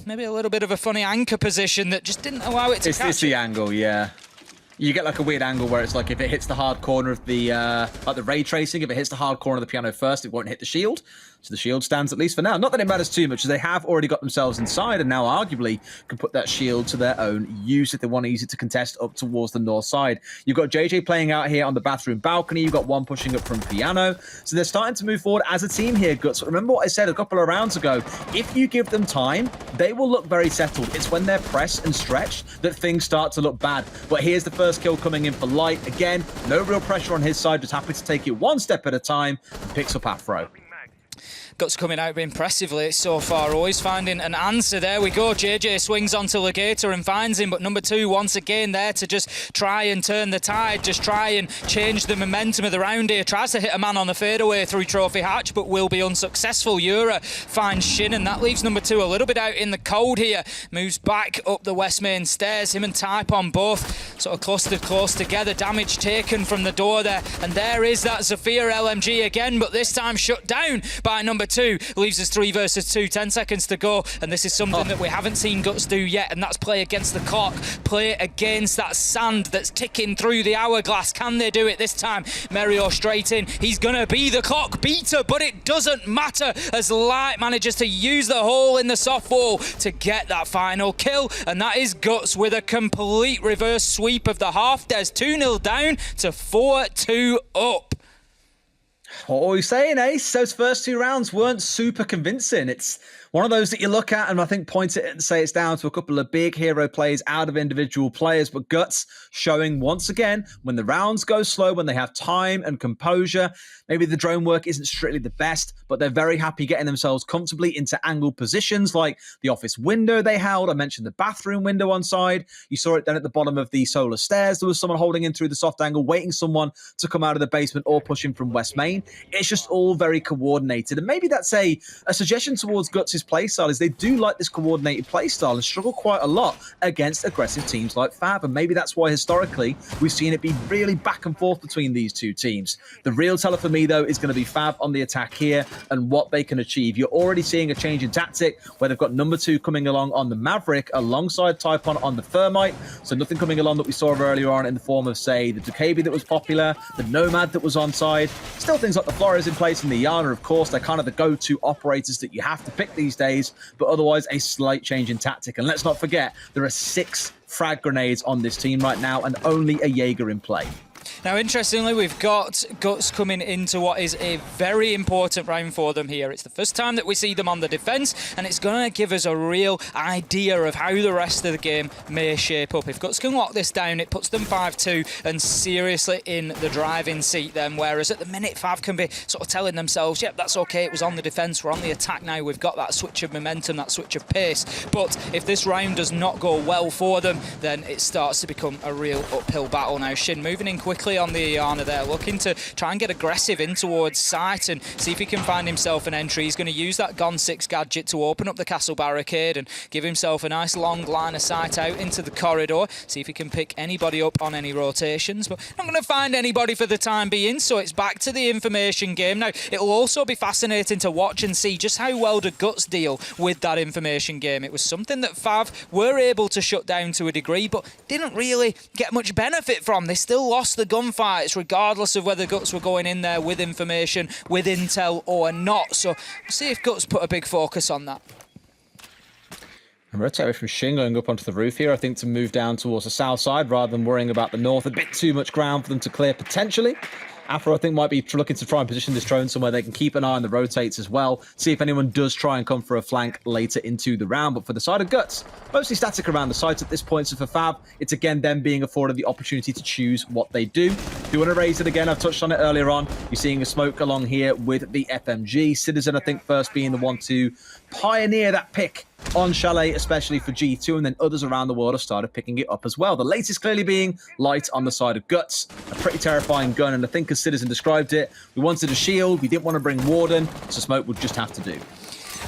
maybe a little bit of a funny anchor position that just didn't allow it to catch It's the angle, yeah. You get like a weird angle where it's like if it hits the hard corner of the like the ray tracing, if it hits the hard corner of the piano first, it won't hit the shield. So the shield stands, at least for now. Not that it matters too much, as they have already got themselves inside and now arguably can put that shield to their own use if they want to use it to contest up towards the north side. You've got JJ playing out here on the bathroom balcony. You've got one pushing up from piano. So they're starting to move forward as a team here, Guts. Remember what I said a couple of rounds ago. If you give them time, they will look very settled. It's when they're pressed and stretched that things start to look bad. But here's the first kill coming in for Light. Again, no real pressure on his side, just happy to take it one step at a time and picks up Afro. Guts coming out impressively so far, always finding an answer. There we go. JJ swings onto Legator and finds him, but number 2 once again there to just try and turn the tide, just try and change the momentum of the round here. Tries to hit a man on the fadeaway through Trophy Hatch, but will be unsuccessful. Euro finds Shin, and that leaves number 2 a little bit out in the cold here. Moves back up the west main stairs. Him and Type on both sort of clustered close together. Damage taken from the door there, and there is that Zafira LMG again, but this time shut down by number 2. Leaves us 3 versus 2, 10 seconds to go, and this is something that we haven't seen Guts do yet, and that's play against the clock, play against that sand that's ticking through the hourglass. Can they do it this time? Merio straight in. He's gonna be the clock beater, but it doesn't matter as Light manages to use the hole in the soft wall to get that final kill, and that is Guts with a complete reverse sweep of the half. There's 2-0 down to 4-2 up. What are we saying, Ace? Those first 2 rounds weren't super convincing. It's one of those that you look at and I think point it and say it's down to a couple of big hero plays out of individual players, but Guts showing once again when the rounds go slow, when they have time and composure. Maybe the drone work isn't strictly the best, but they're very happy getting themselves comfortably into angled positions like the office window they held. I mentioned the bathroom window on side. You saw it then at the bottom of the solar stairs. There was someone holding in through the soft angle, waiting someone to come out of the basement or push in from West Main. It's just all very coordinated. And maybe that's a suggestion towards Guts' playstyle, is they do like this coordinated playstyle and struggle quite a lot against aggressive teams like FAV. And maybe that's why historically we've seen it be really back and forth between these two teams. The real teller for me, though, is going to be FAV on the attack here and what they can achieve. You're already seeing a change in tactic where they've got number 2 coming along on the Maverick alongside Typon on the Thermite. So nothing coming along that we saw earlier on in the form of, say, the Dukabi that was popular, the Nomad that was on side. Still things like the Flores in place and the Yana, of course. They're kind of the go-to operators that you have to pick these days, but otherwise a slight change in tactic. And let's not forget, there are 6 frag grenades on this team right now and only a Jaeger in play. Now, interestingly, we've got Guts coming into what is a very important round for them here. It's the first time that we see them on the defence, and it's going to give us a real idea of how the rest of the game may shape up. If Guts can lock this down, it puts them 5-2 and seriously in the driving seat then, whereas at the minute, FAV can be sort of telling themselves, yep, that's okay, it was on the defence, we're on the attack now, we've got that switch of momentum, that switch of pace. But if this round does not go well for them, then it starts to become a real uphill battle now. Shin moving in quickly on the Iana there, looking to try and get aggressive in towards sight and see if he can find himself an entry. He's going to use that Gon 6 gadget to open up the castle barricade and give himself a nice long line of sight out into the corridor, see if he can pick anybody up on any rotations, but not going to find anybody for the time being, so it's back to the information game. Now, it'll also be fascinating to watch and see just how well do Guts deal with that information game. It was something that FAV were able to shut down to a degree, but didn't really get much benefit from. They still lost the gunfights, regardless of whether Guts were going in there with information, with intel or not. So we'll see if Guts put a big focus on that. And rotate away from Shin going up onto the roof here, I think, to move down towards the south side rather than worrying about the north. A bit too much ground for them to clear potentially. Afro, I think, might be looking to try and position this drone somewhere they can keep an eye on the rotates as well. See if anyone does try and come for a flank later into the round. But for the side of Guts, mostly static around the site at this point. So for FAV, it's again them being afforded the opportunity to choose what they do. Do want to raise it again? I've touched on it earlier on. You're seeing a smoke along here with the FMG. Citizen, I think, first being the one to pioneer that pick on Chalet, especially for G2, and then others around the world have started picking it up as well. The latest clearly being Light on the side of Guts. A pretty terrifying gun, and I think as Citizen described it, we wanted a shield, we didn't want to bring Warden, so Smoke would just have to do.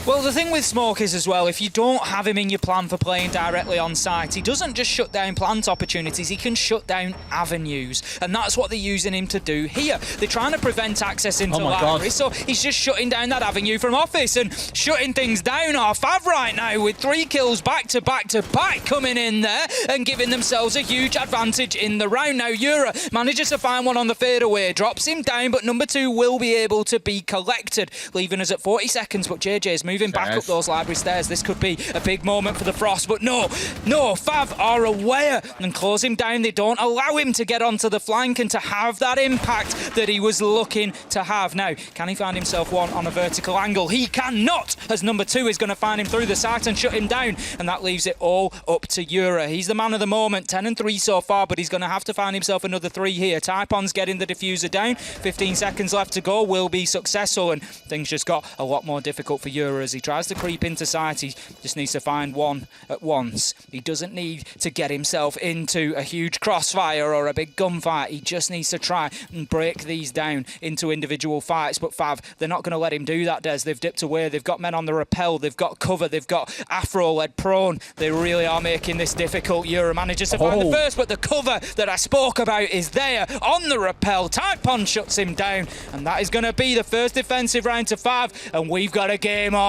Well, the thing with Smoke is as well, if you don't have him in your plan for playing directly on site, he doesn't just shut down plant opportunities, he can shut down avenues. And that's what they're using him to do here. They're trying to prevent access into library, so he's just shutting down that avenue from office and shutting things down. Our FAV right now with 3 kills back to back to back coming in there and giving themselves a huge advantage in the round. Now, Yura manages to find one on the fadeaway, drops him down, but number 2 will be able to be collected, leaving us at 40 seconds, but JJ's moving back up those library stairs. This could be a big moment for the Frost, but no, FAV are aware and close him down. They don't allow him to get onto the flank and to have that impact that he was looking to have. Now, can he find himself one on a vertical angle? He cannot, as number 2 is going to find him through the site and shut him down, and that leaves it all up to Yura. He's the man of the moment, 10 and 3 so far, but he's going to have to find himself another 3 here. Typon's getting the diffuser down, 15 seconds left to go, will be successful, and things just got a lot more difficult for Yura as he tries to creep into sight. He just needs to find one at once. He doesn't need to get himself into a huge crossfire or a big gunfight. He just needs to try and break these down into individual fights. But FAV, they're not going to let him do that, Des. They've dipped away. They've got men on the rappel. They've got cover. They've got Afro led prone. They really are making this difficult. Yura manages to find the first, but the cover that I spoke about is there on the rappel. Typon shuts him down, and that is going to be the first defensive round to FAV, and we've got a game on.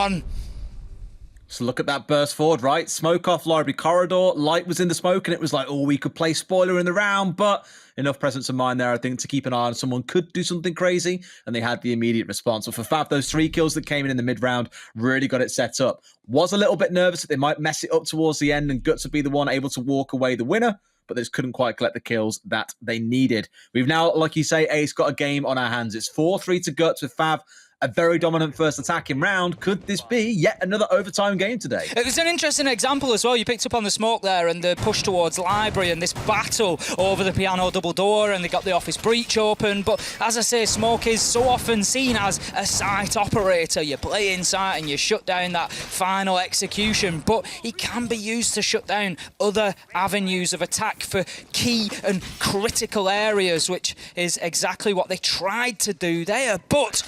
So look at that burst forward, right? Smoke off library corridor. Light was in the smoke, and it was like, oh, we could play spoiler in the round, but enough presence of mind there, I think, to keep an eye on someone could do something crazy, and they had the immediate response. So for FAV, those 3 kills that came in the mid-round really got it set up. Was a little bit nervous that they might mess it up towards the end, and Guts would be the one able to walk away the winner, but they just couldn't quite collect the kills that they needed. We've now, like you say, Ace, got a game on our hands. It's 4-3 to Guts with FAV. A very dominant first attacking round. Could this be yet another overtime game today? It was an interesting example as well. You picked up on the smoke there and the push towards library and this battle over the piano double door, and they got the office breach open. But as I say, Smoke is so often seen as a site operator. You play in site and you shut down that final execution, but he can be used to shut down other avenues of attack for key and critical areas, which is exactly what they tried to do there. But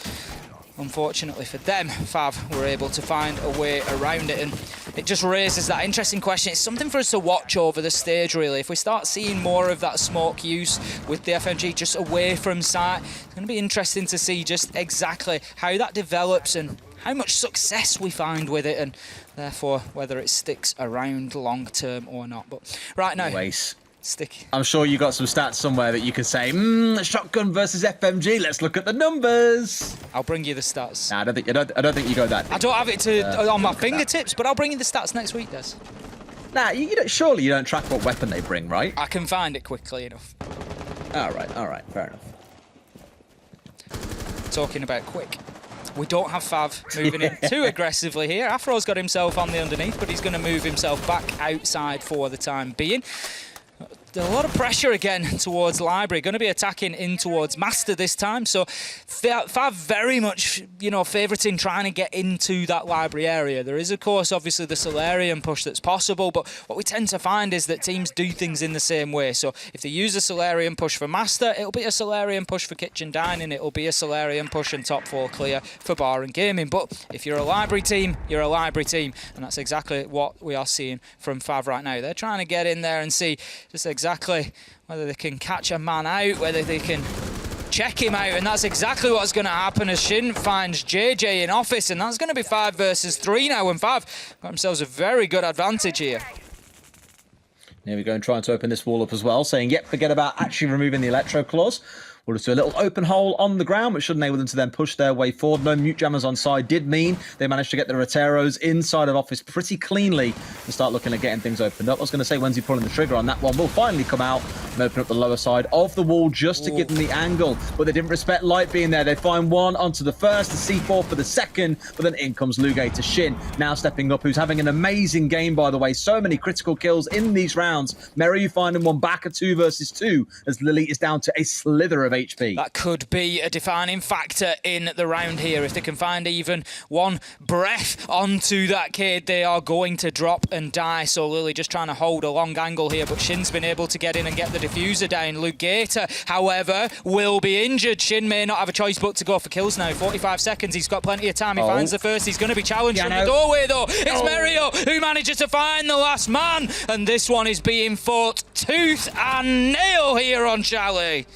unfortunately for them, FAV were able to find a way around it, and it just raises that interesting question. It's something for us to watch over the stage, really. If we start seeing more of that smoke use with the FMG just away from sight, it's going to be interesting to see just exactly how that develops and how much success we find with it, and therefore whether it sticks around long term or not. But right now, stick. I'm sure you got some stats somewhere that you can say, shotgun versus FMG. Let's look at the numbers. I'll bring you the stats. Nah, I don't think you go that deep. I don't have it on my fingertips, but I'll bring you the stats next week, Des. Nah, surely you don't track what weapon they bring, right? I can find it quickly enough. All right, fair enough. Talking about quick. We don't have Fav moving in too aggressively here. Afro's got himself on the underneath, but he's going to move himself back outside for the time being. A lot of pressure again towards Library. Going to be attacking in towards Master this time. So Fav very much, favouriting trying to get into that Library area. There is, of course, obviously the Solarium push that's possible, but what we tend to find is that teams do things in the same way. So if they use a Solarium push for Master, it'll be a Solarium push for Kitchen Dining. It'll be a Solarium push and top 4 clear for Bar and Gaming. But if you're a Library team, you're a Library team. And that's exactly what we are seeing from Fav right now. They're trying to get in there and see just exactly whether they can catch a man out, whether they can check him out, and that's exactly what's going to happen as Shin finds JJ in office, and that's going to be 5 versus 3 now, and Fav got themselves a very good advantage here. Here we go, and trying to open this wall up as well, saying, yep, forget about actually removing the Electro Claws. We'll just do a little open hole on the ground, which should enable them to then push their way forward. No mute jammers on side did mean they managed to get the Roteros inside of office pretty cleanly and start looking at getting things opened up. I was going to say, when's he pulling the trigger on that one? Will finally come out and open up the lower side of the wall just to give them the angle. But they didn't respect Light being there. They find one onto the first, the C4 for the second, but then in comes Lugay to Shin, now stepping up, who's having an amazing game, by the way. So many critical kills in these rounds. Merry finding one back at 2 versus 2 as Lily is down to a slither of HP. That could be a defining factor in the round here. If they can find even one breath onto that kid, they are going to drop and die. So Lily just trying to hold a long angle here, but Shin's been able to get in and get the diffuser down. Lugator, however, will be injured. Shin may not have a choice but to go for kills now. 45 seconds, he's got plenty of time. He finds the first, he's going to be challenged from the doorway though. It's Merio who manages to find the last man, and this one is being fought tooth and nail here on Charlie.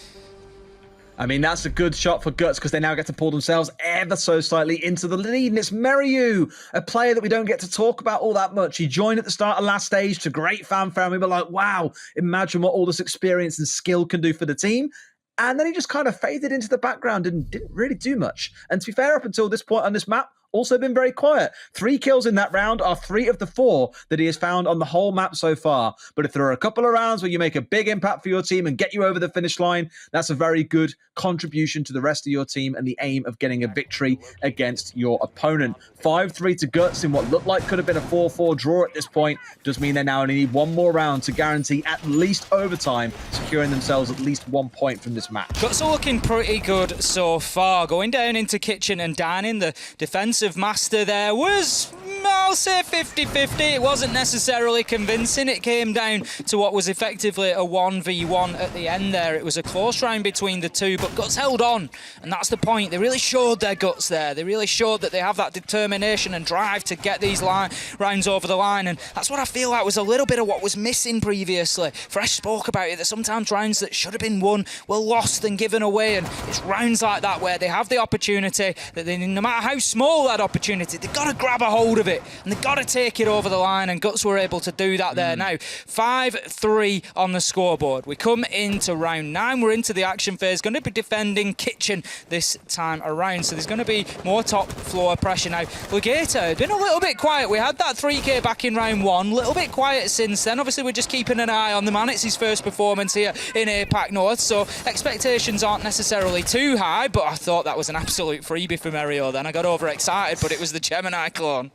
I mean, that's a good shot for Guts because they now get to pull themselves ever so slightly into the lead. And it's Merriu, a player that we don't get to talk about all that much. He joined at the start of last stage to great fanfare. And we were like, wow, imagine what all this experience and skill can do for the team. And then he just kind of faded into the background and didn't really do much. And to be fair, up until this point on this map, also been very quiet. 3 kills in that round are 3 of the 4 that he has found on the whole map so far. But if there are a couple of rounds where you make a big impact for your team and get you over the finish line, that's a very good contribution to the rest of your team and the aim of getting a victory against your opponent. 5-3 to Guts in what looked like could have been a 4-4 draw at this point. Does mean they now only need one more round to guarantee at least overtime, securing themselves at least 1 point from this match. Guts are looking pretty good so far. Going down into Kitchen and Dining, the defensive Master there was, I'll say 50-50. It wasn't necessarily convincing. It came down to what was effectively a 1v1 at the end there. It was a close round between the two, but Guts held on, and that's the point. They really showed their guts there. They really showed that they have that determination and drive to get these rounds over the line, and that's what I feel like was a little bit of what was missing previously. Fresh spoke about it, that sometimes rounds that should have been won were lost and given away, and it's rounds like that where they have the opportunity, that they, no matter how small that opportunity, they've got to grab a hold of it and they've got to take it over the line, and Guts were able to do that there. Now 5-3 on the scoreboard. We come into round 9. We're into the action phase. Going to be defending Kitchen this time around, so there's going to be more top floor pressure now. Lugator had been a little bit quiet. We had that 3k back in round 1, a little bit quiet since then. Obviously we're just keeping an eye on the man. It's his first performance here in APAC North, so expectations aren't necessarily too high, but I thought that was an absolute freebie for Merio then. I got overexcited, but it was the Gemini clone.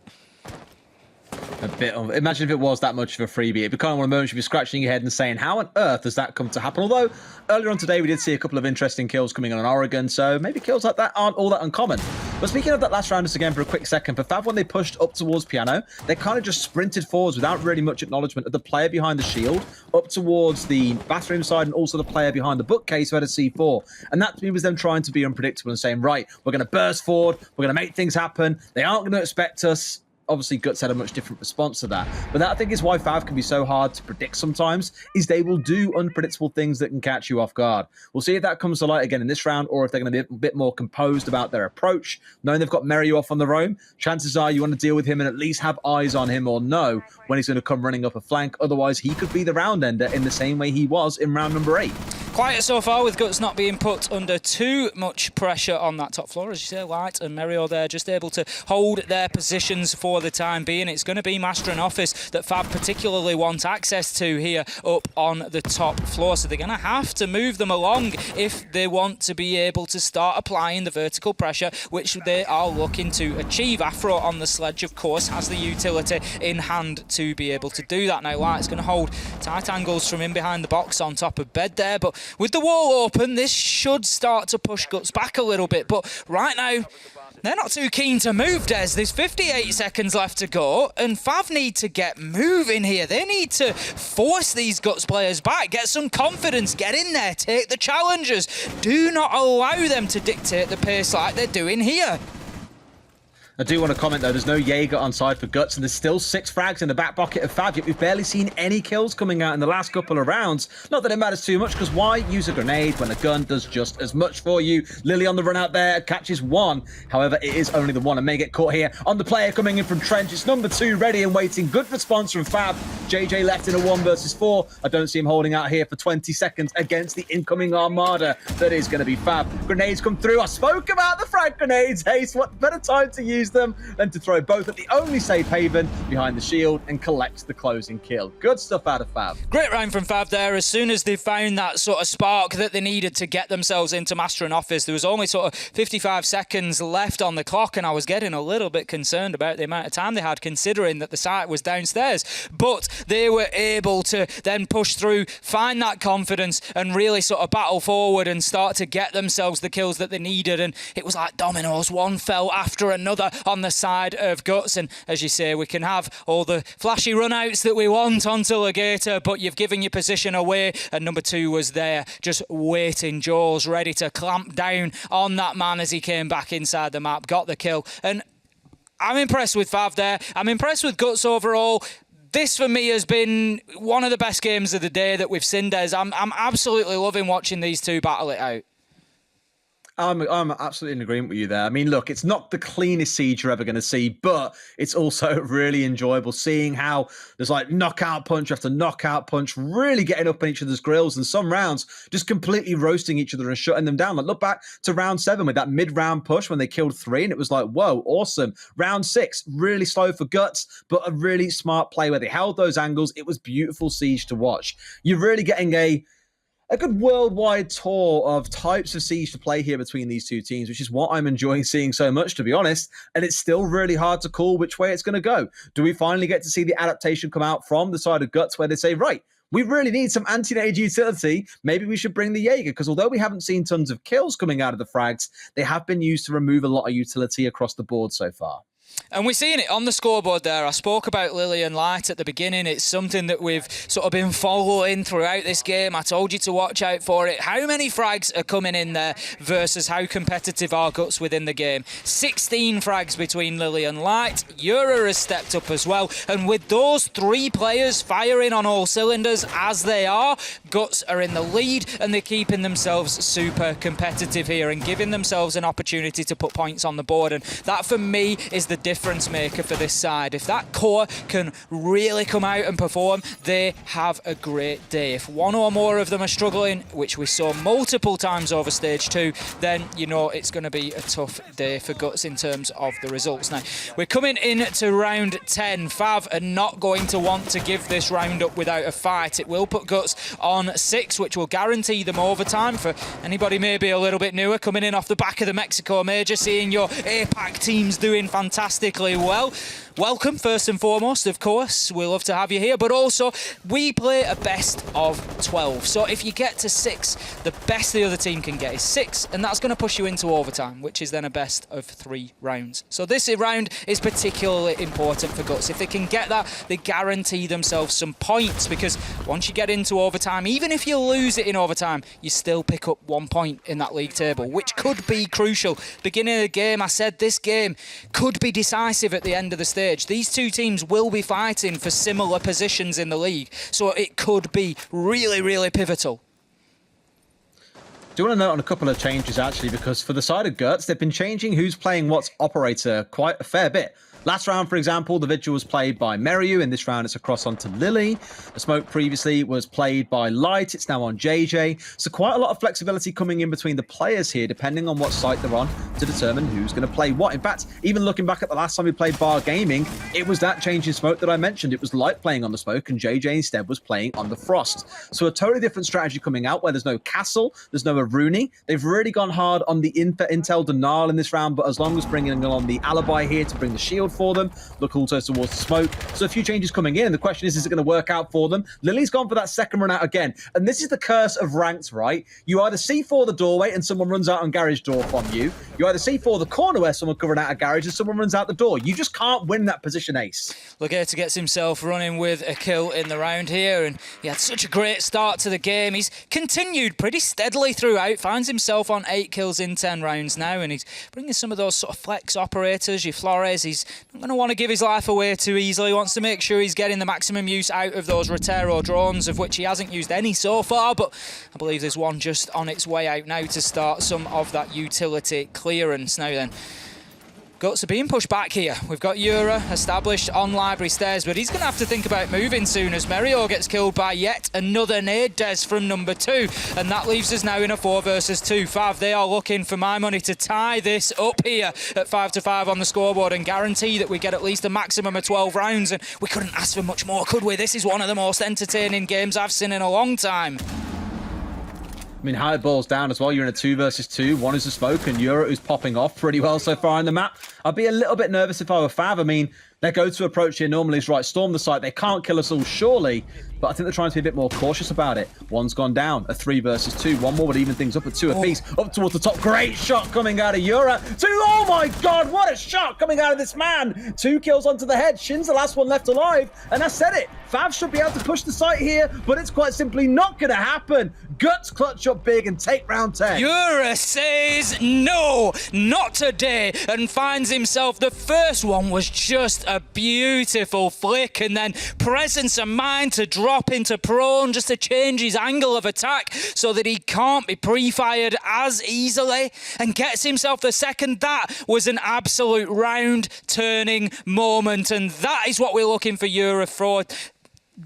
A bit of, imagine if it was that much of a freebie. It'd be kind of one of the moments you'd be scratching your head and saying, how on earth has that come to happen? Although, earlier on today, we did see a couple of interesting kills coming on Oregon, so maybe kills like that aren't all that uncommon. But speaking of that last round, just again for a quick second, for FAV, when they pushed up towards Piano, they kind of just sprinted forwards without really much acknowledgement of the player behind the shield, up towards the bathroom side, and also the player behind the bookcase who had a C4. And that to me was them trying to be unpredictable and saying, right, we're going to burst forward, we're going to make things happen, they aren't going to expect us. Obviously, Guts had a much different response to that. But that, I think, is why FAV can be so hard to predict sometimes, is they will do unpredictable things that can catch you off guard. We'll see if that comes to light again in this round, or if they're going to be a bit more composed about their approach. Knowing they've got Merio off on the roam, chances are you want to deal with him and at least have eyes on him or know when he's going to come running up a flank. Otherwise, he could be the round ender in the same way he was in round number 8. Quiet so far, with Guts not being put under too much pressure on that top floor. As you say, Light and Merio there just able to hold their positions for the time being. It's going to be Master and Office that FAV particularly want access to here up on the top floor. So they're going to have to move them along if they want to be able to start applying the vertical pressure, which they are looking to achieve. Afro on the sledge, of course, has the utility in hand to be able to do that. Now, Light's going to hold tight angles from in behind the box on top of bed there, but with the wall open, this should start to push Guts back a little bit. But right now, they're not too keen to move, Des. There's 58 seconds left to go, and FAV need to get moving here. They need to force these Guts players back, get some confidence, get in there, take the challenges. Do not allow them to dictate the pace like they're doing here. I do want to comment, though, there's no Jaeger on side for Guts, and there's still 6 frags in the back pocket of FAV, yet we've barely seen any kills coming out in the last couple of rounds. Not that it matters too much, because why use a grenade when a gun does just as much for you? Lily on the run out there, catches 1. However, it is only the 1 and may get caught here on the player coming in from Trench. It's number 2, ready and waiting. Good response from FAV. JJ left in a 1 versus 4. I don't see him holding out here for 20 seconds against the incoming armada that is going to be FAV. Grenades come through. I spoke about the frag grenades. Ace, what better time to use them than to throw both at the only safe haven behind the shield and collect the closing kill. Good stuff out of FAV. Great round from FAV there. As soon as they found that sort of spark that they needed to get themselves into Master and Office, there was only sort of 55 seconds left on the clock, and I was getting a little bit concerned about the amount of time they had, considering that the site was downstairs. But they were able to then push through, find that confidence, and really sort of battle forward and start to get themselves the kills that they needed. And it was like dominoes. One fell after another on the side of Guts, and as you say, we can have all the flashy runouts that we want onto Legator, but you've given your position away, and number 2 was there just waiting, jaws ready to clamp down on that man as he came back inside the map, got the kill. And I'm impressed with FAV there. I'm impressed with Guts overall. This, for me, has been one of the best games of the day that we've seen, Des. I'm absolutely loving watching these two battle it out. I'm absolutely in agreement with you there. I mean, look, it's not the cleanest siege you're ever going to see, but it's also really enjoyable seeing how there's like knockout punch after knockout punch, really getting up on each other's grills, and some rounds just completely roasting each other and shutting them down. Like, look back to round 7 with that mid-round push when they killed 3, and it was like, whoa, awesome. Round 6, really slow for Guts, but a really smart play where they held those angles. It was beautiful siege to watch. You're really getting a good worldwide tour of types of siege to play here between these two teams, which is what I'm enjoying seeing so much, to be honest. And it's still really hard to call which way it's going to go. Do we finally get to see the adaptation come out from the side of Guts where they say, right, we really need some anti-nade utility. Maybe we should bring the Jaeger, because although we haven't seen tons of kills coming out of the frags, they have been used to remove a lot of utility across the board so far. And we're seeing it on the scoreboard there. I spoke about Lily and Light at the beginning. It's something that we've sort of been following throughout this game. I told you to watch out for it. How many frags are coming in there versus how competitive are Guts within the game? 16 frags between Lily and Light. Yura has stepped up as well. And with those 3 players firing on all cylinders as they are, Guts are in the lead, and they're keeping themselves super competitive here and giving themselves an opportunity to put points on the board. And that, for me, is the difference maker for this side. If that core can really come out and perform, they have a great day. If one or more of them are struggling, which we saw multiple times over stage 2, then you know it's going to be a tough day for Guts in terms of the results. Now, we're coming into round 10. FAV are not going to want to give this round up without a fight. It will put Guts on 6, which will guarantee them overtime. For anybody maybe a little bit newer, coming in off the back of the Mexico Major, seeing your APAC teams doing fantastically well. Welcome, first and foremost, of course. We love to have you here, but also we play a best of 12. So if you get to 6, the best the other team can get is 6, and that's going to push you into overtime, which is then a best of 3 rounds. So this round is particularly important for Guts. If they can get that, they guarantee themselves some points, because once you get into overtime, even if you lose it in overtime, you still pick up 1 point in that league table, which could be crucial. Beginning of the game, I said this game could be decisive at the end of the stage. These two teams will be fighting for similar positions in the league, so it could be really, really pivotal. Do want to note on a couple of changes, actually, because for the side of Guts, they've been changing who's playing what's operator quite a fair bit. Last round, for example, the vigil was played by Meriu. In this round, it's across onto Lily. The smoke previously was played by Light. It's now on JJ. So quite a lot of flexibility coming in between the players here, depending on what site they're on, to determine who's going to play what. In fact, even looking back at the last time we played Bar Gaming, it was that change in smoke that I mentioned. It was Light playing on the smoke, and JJ instead was playing on the frost. So a totally different strategy coming out, where there's no castle, there's no Aruni. They've really gone hard on the Intel denial in this round, but as long as bringing along the alibi here to bring the shield for them, look also towards the smoke. So a few changes coming in, and the question is it going to work out for them? Lily's gone for that second run out again, and this is the curse of ranked, right? You either C4 the doorway and someone runs out on garage door from you. You either C4 the corner where someone covering out a garage and someone runs out the door. You just can't win that position, Ace. Legato gets himself running with a kill in the round here, and he had such a great start to the game. He's continued pretty steadily throughout, finds himself on 8 kills in 10 rounds now, and he's bringing some of those sort of flex operators, your Flores. He's not going to want to give his life away too easily. He wants to make sure he's getting the maximum use out of those Rotero drones, of which he hasn't used any so far, but I believe there's one just on its way out now to start some of that utility clearance. Now then, Guts are being pushed back here. We've got Yura established on Library Stairs, but he's going to have to think about moving soon as Merio gets killed by yet another nade des from number 2. And that leaves us now in a 4 versus 2. Fav, they are looking for my money to tie this up here at 5-5 on the scoreboard and guarantee that we get at least a maximum of 12 rounds. And we couldn't ask for much more, could we? This is one of the most entertaining games I've seen in a long time. I mean, how it boils down as well. You're in a 2 versus 2. One is the smoke, and Yura, who's popping off pretty well so far on the map. I'd be a little bit nervous if I were Fav. I mean, their go-to approach here normally is, right, storm the site. They can't kill us all, surely. But I think they're trying to be a bit more cautious about it. One's gone down, a 3 versus 2. One more would even things up at 2 apiece. Up towards the top. Great shot coming out of Yura. 2, oh my God, what a shot coming out of this man. 2 kills onto the head. Shin's the last one left alive. And I said it. Fav should be able to push the site here, but it's quite simply not going to happen. Guts clutch up big and take round 10. Yura says no, not today, and finds himself. The first one was just a beautiful flick, and then presence of mind to drop into prone just to change his angle of attack so that he can't be pre-fired as easily, and gets himself the second. That was an absolute round-turning moment, and that is what we're looking for Yura for.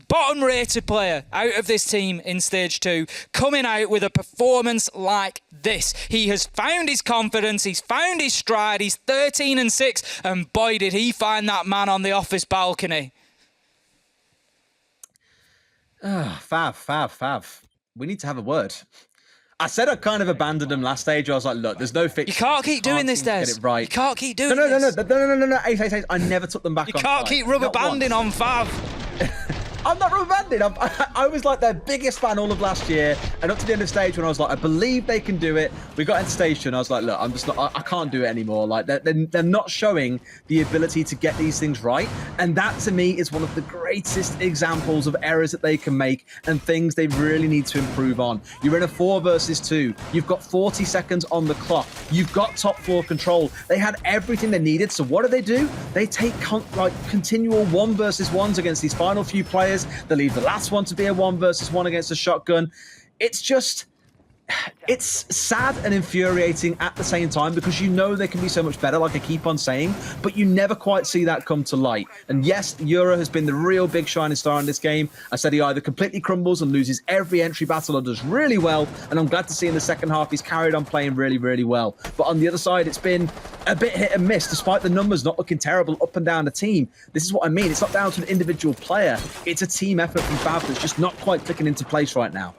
Bottom-rated player out of this team in Stage 2, coming out with a performance like this. He has found his confidence, he's found his stride, he's 13-6, and boy, did he find that man on the office balcony. Fav. We need to have a word. I said I kind of abandoned him last stage. I was like, look, there's no fix. You can't keep doing this, Des. Get it right. You can't keep doing this. No. Ace. I never took them back on. You can't keep rubber banding on Fav. I'm not rubber banding. I was like their biggest fan all of last year, and up to the end of stage when I was like, I believe they can do it. We got into stage 2, and I was like, look, I'm just not. I can't do it anymore. Like they're not showing the ability to get these things right, and that to me is one of the greatest examples of errors that they can make and things they really need to improve on. You're in a 4 versus 2. You've got 40 seconds on the clock. You've got top 4 control. They had everything they needed. So what do? They take continual 1 versus 1s against these final few players. They leave the last one to be a 1 versus 1 against a shotgun. It's sad and infuriating at the same time, because you know they can be so much better, like I keep on saying, but you never quite see that come to light. And yes, Yura has been the real big shining star in this game. I said he either completely crumbles and loses every entry battle or does really well, and I'm glad to see in the second half he's carried on playing really, really well. But on the other side, it's been a bit hit and miss, despite the numbers not looking terrible up and down the team. This is what I mean. It's not down to an individual player. It's a team effort from Fav that's just not quite clicking into place right now.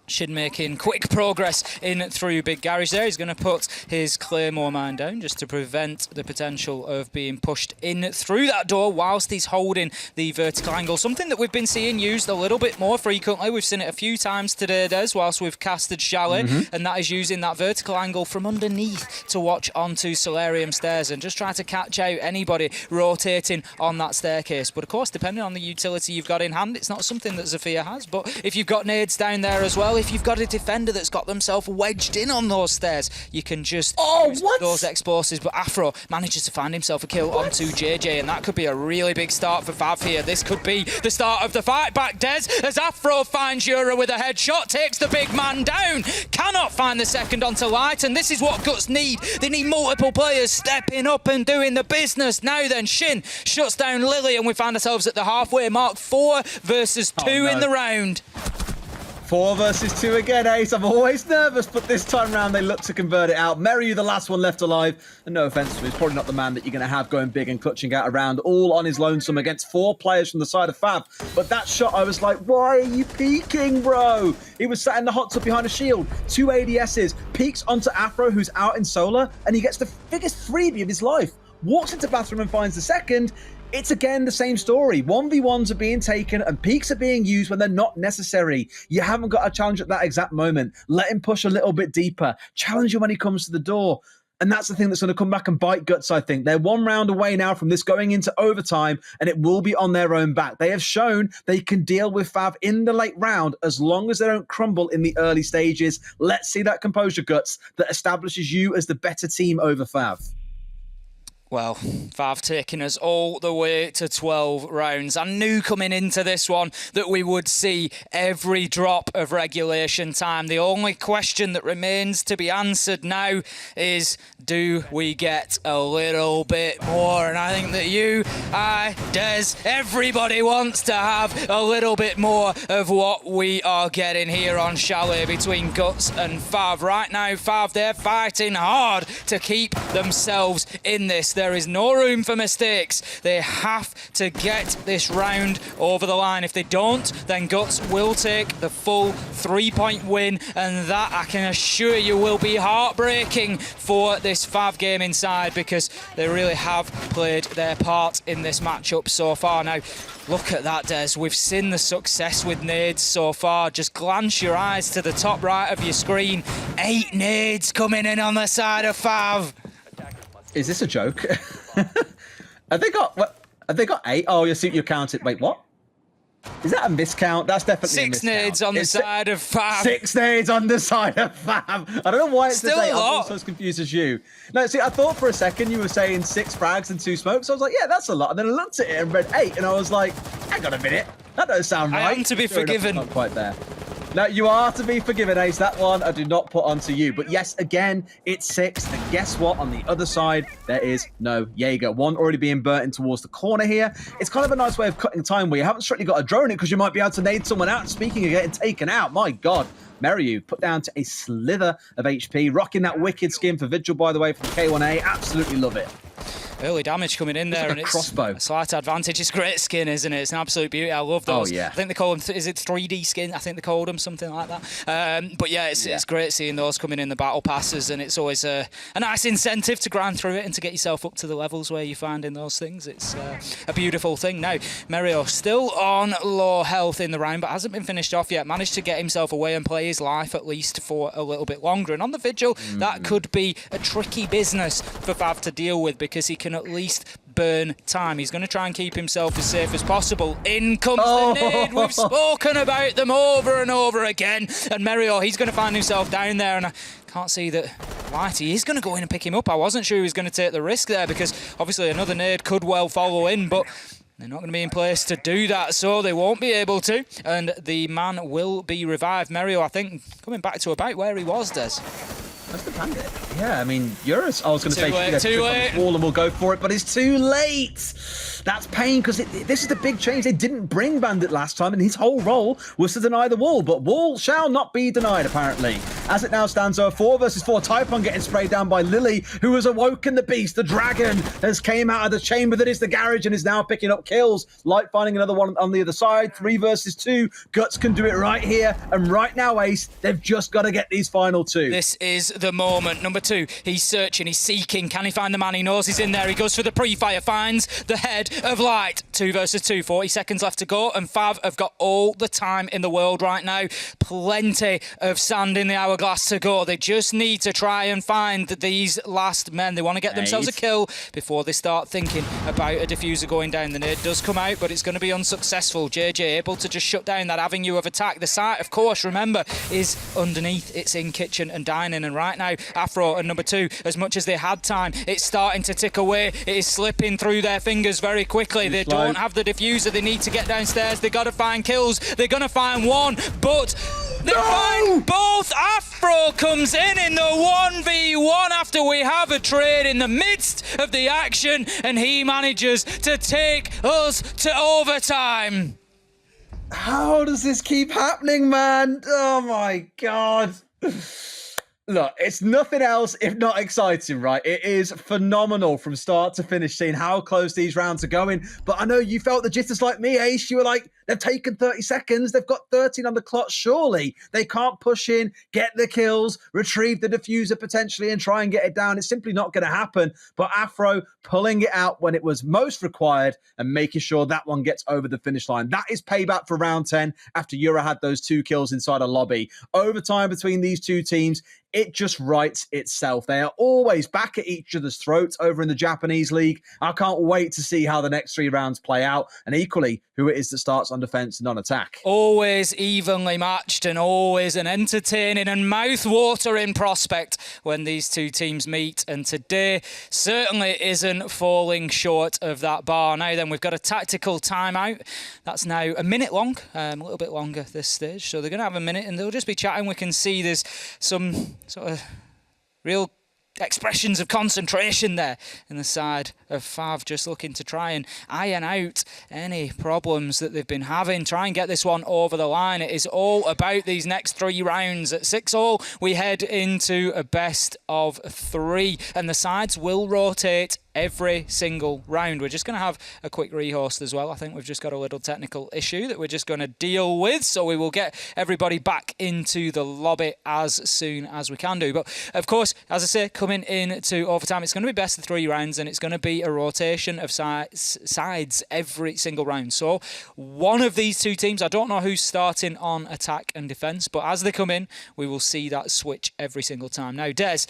Shin making quick progress in through Big Garage there. He's going to put his Claymore mine down just to prevent the potential of being pushed in through that door whilst he's holding the vertical angle. Something that we've been seeing used a little bit more frequently. We've seen it a few times today, Des, whilst we've casted Chalet, and that is using that vertical angle from underneath to watch onto Solarium Stairs and just try to catch out anybody rotating on that staircase. But of course, depending on the utility you've got in hand, it's not something that Zofia has. But if you've got nades down there as well, well, if you've got a defender that's got themselves wedged in on those stairs, you can just use those explosives. But Afro manages to find himself a kill onto JJ, and that could be a really big start for Fav here. This could be the start of the fight back, Des, as Afro finds Euro with a headshot, takes the big man down, cannot find the second onto Light, and this is what Guts need. They need multiple players stepping up and doing the business. Now then, Shin shuts down Lily, and we find ourselves at the halfway mark. 4 versus 2 in the round. 4 versus 2 again, Ace. I'm always nervous, but this time round they look to convert it out. Meryu, the last one left alive, and no offense to him, he's probably not the man that you're going to have going big and clutching out around all on his lonesome against 4 players from the side of Fav. But that shot, I was like, why are you peeking, bro? He was sat in the hot tub behind a shield. 2 ADSs, peeks onto Afro, who's out in solar, and he gets the biggest freebie of his life. Walks into bathroom and finds the second. It's again the same story. 1v1s are being taken and peaks are being used when they're not necessary. You haven't got a challenge at that exact moment. Let him push a little bit deeper. Challenge him when he comes to the door. And that's the thing that's going to come back and bite Guts, I think. They're 1 round away now from this going into overtime, and it will be on their own back. They have shown they can deal with Fav in the late round as long as they don't crumble in the early stages. Let's see that composure, Guts, that establishes you as the better team over Fav. Well, Fav taking us all the way to 12 rounds. I knew coming into this one that we would see every drop of regulation time. The only question that remains to be answered now is, do we get a little bit more? And I think that you, I, Des, everybody wants to have a little bit more of what we are getting here on Chalet between Guts and Fav. Right now, Fav, they're fighting hard to keep themselves in this. There is no room for mistakes. They have to get this round over the line. If they don't, then Guts will take the full 3-point win, and that, I can assure you, will be heartbreaking for this Fav gaming side, because they really have played their part in this matchup so far. Now, look at that, Des. We've seen the success with nades so far. Just glance your eyes to the top right of your screen. 8 nades coming in on the side of Fav. Is this a joke? Have they got 8? Oh, you counted. Wait, what? Is that a miscount? That's definitely a miscount. 6 nades on the side of Fav. 6 nades on the side of Fav. I don't know why it's still the 8. a lot. I'm so as confused as you. No, see, I thought for a second you were saying 6 frags and 2 smokes. So I was like, yeah, that's a lot. And then I looked at it and read 8, and I was like, hang on a minute. That doesn't sound right. I am to be forgiven. Not quite there. No, you are to be forgiven, Ace. That one I do not put onto you. But yes, again, it's 6. And guess what? On the other side, there is no Jaeger. 1 already being burnt in towards the corner here. It's kind of a nice way of cutting time where you haven't strictly got a drone in, because you might be able to nade someone out. And speaking of getting taken out, my God. Meryu put down to a slither of HP. Rocking that wicked skin for Vigil, by the way, from K1A. Absolutely love it. Early damage coming in there, like and it's crossbow. A slight advantage. It's great skin, isn't it? It's an absolute beauty. I love those. Oh, yeah. I think they call them, is it 3D skin? I think they called them something like that. But yeah, it's great seeing those coming in the battle passes, and it's always a nice incentive to grind through it and to get yourself up to the levels where you're finding those things. It's a beautiful thing. Now, Merio still on low health in the round, but hasn't been finished off yet. Managed to get himself away and play his life at least for a little bit longer. And on the Vigil, that could be a tricky business for Fav to deal with, because he can at least burn time. He's going to try and keep himself as safe as possible. In comes the nade. We've spoken about them over and over again. And Merio, he's going to find himself down there, and I can't see that Whitey is going to go in and pick him up. I wasn't sure he was going to take the risk there, because obviously another nade could well follow in, but they're not going to be in place to do that, so they won't be able to. And the man will be revived. Merio, I think, coming back to about where he was, Des. That's the bandit. Yeah, I mean, Eurus, I was going to say, too late. On the wall and we'll go for it, but it's too late. That's pain, because this is the big change. They didn't bring Bandit last time, and his whole role was to deny the wall, but wall shall not be denied, apparently. As it now stands, 4 versus 4. Typhon getting sprayed down by Lily, who has awoken the beast. The dragon has came out of the chamber that is the garage and is now picking up kills. Light finding another one on the other side. 3 versus 2. Guts can do it right here, and right now, Ace, they've just got to get these final 2. This is the moment. Number 2, he's searching, he's seeking. Can he find the man? He knows he's in there. He goes for the pre-fire, finds the head of Light. 2 versus 2, 40 seconds left to go, and Fav have got all the time in the world right now. Plenty of sand in the hourglass. hourglass to go. They just need to try and find these last men. They want to get themselves a kill before they start thinking about a diffuser going down. The nade does come out, but it's going to be unsuccessful. JJ able to just shut down that avenue of attack. The site, of course, remember, is underneath. It's in kitchen and dining. And right now, Afro and number 2, as much as they had time, it's starting to tick away. It is slipping through their fingers very quickly. They don't have the diffuser. They need to get downstairs. They got to find kills. They're going to find one, but they find both. Afro comes in the 1v1 after we have a trade in the midst of the action, and he manages to take us to overtime. How does this keep happening, man? Oh my God. Look, it's nothing else if not exciting, right? It is phenomenal from start to finish, seeing how close these rounds are going. But I know you felt the jitters like me, Ace. You were like, they've taken 30 seconds. They've got 13 on the clock. Surely they can't push in, get the kills, retrieve the diffuser potentially and try and get it down. It's simply not going to happen. But Afro pulling it out when it was most required and making sure that one gets over the finish line. That is payback for round 10 after Yura had those 2 kills inside a lobby. Overtime between these two teams, it just writes itself. They are always back at each other's throats over in the Japanese league. I can't wait to see how the next 3 rounds play out, and equally who it is that starts on defense and on attack. Always evenly matched and always an entertaining and mouth-watering prospect when these two teams meet, and today certainly isn't falling short of that bar. Now then, we've got a tactical timeout. That's now a minute long, a little bit longer this stage, so they're going to have a minute and they'll just be chatting. We can see there's some sort of real expressions of concentration there in the side of FAV, just looking to try and iron out any problems that they've been having, try and get this one over the line. It is all about these next 3 rounds. At 6-all, we head into a best of 3, and the sides will rotate every single round. We're just going to have a quick rehost as well. I think we've just got a little technical issue that we're just going to deal with, so we will get everybody back into the lobby as soon as we can do. But of course, as I say, coming into overtime, it's going to be best of 3 rounds, and it's going to be a rotation of sides every single round. So one of these two teams, I don't know who's starting on attack and defense, but as they come in, we will see that switch every single time. Now, Des,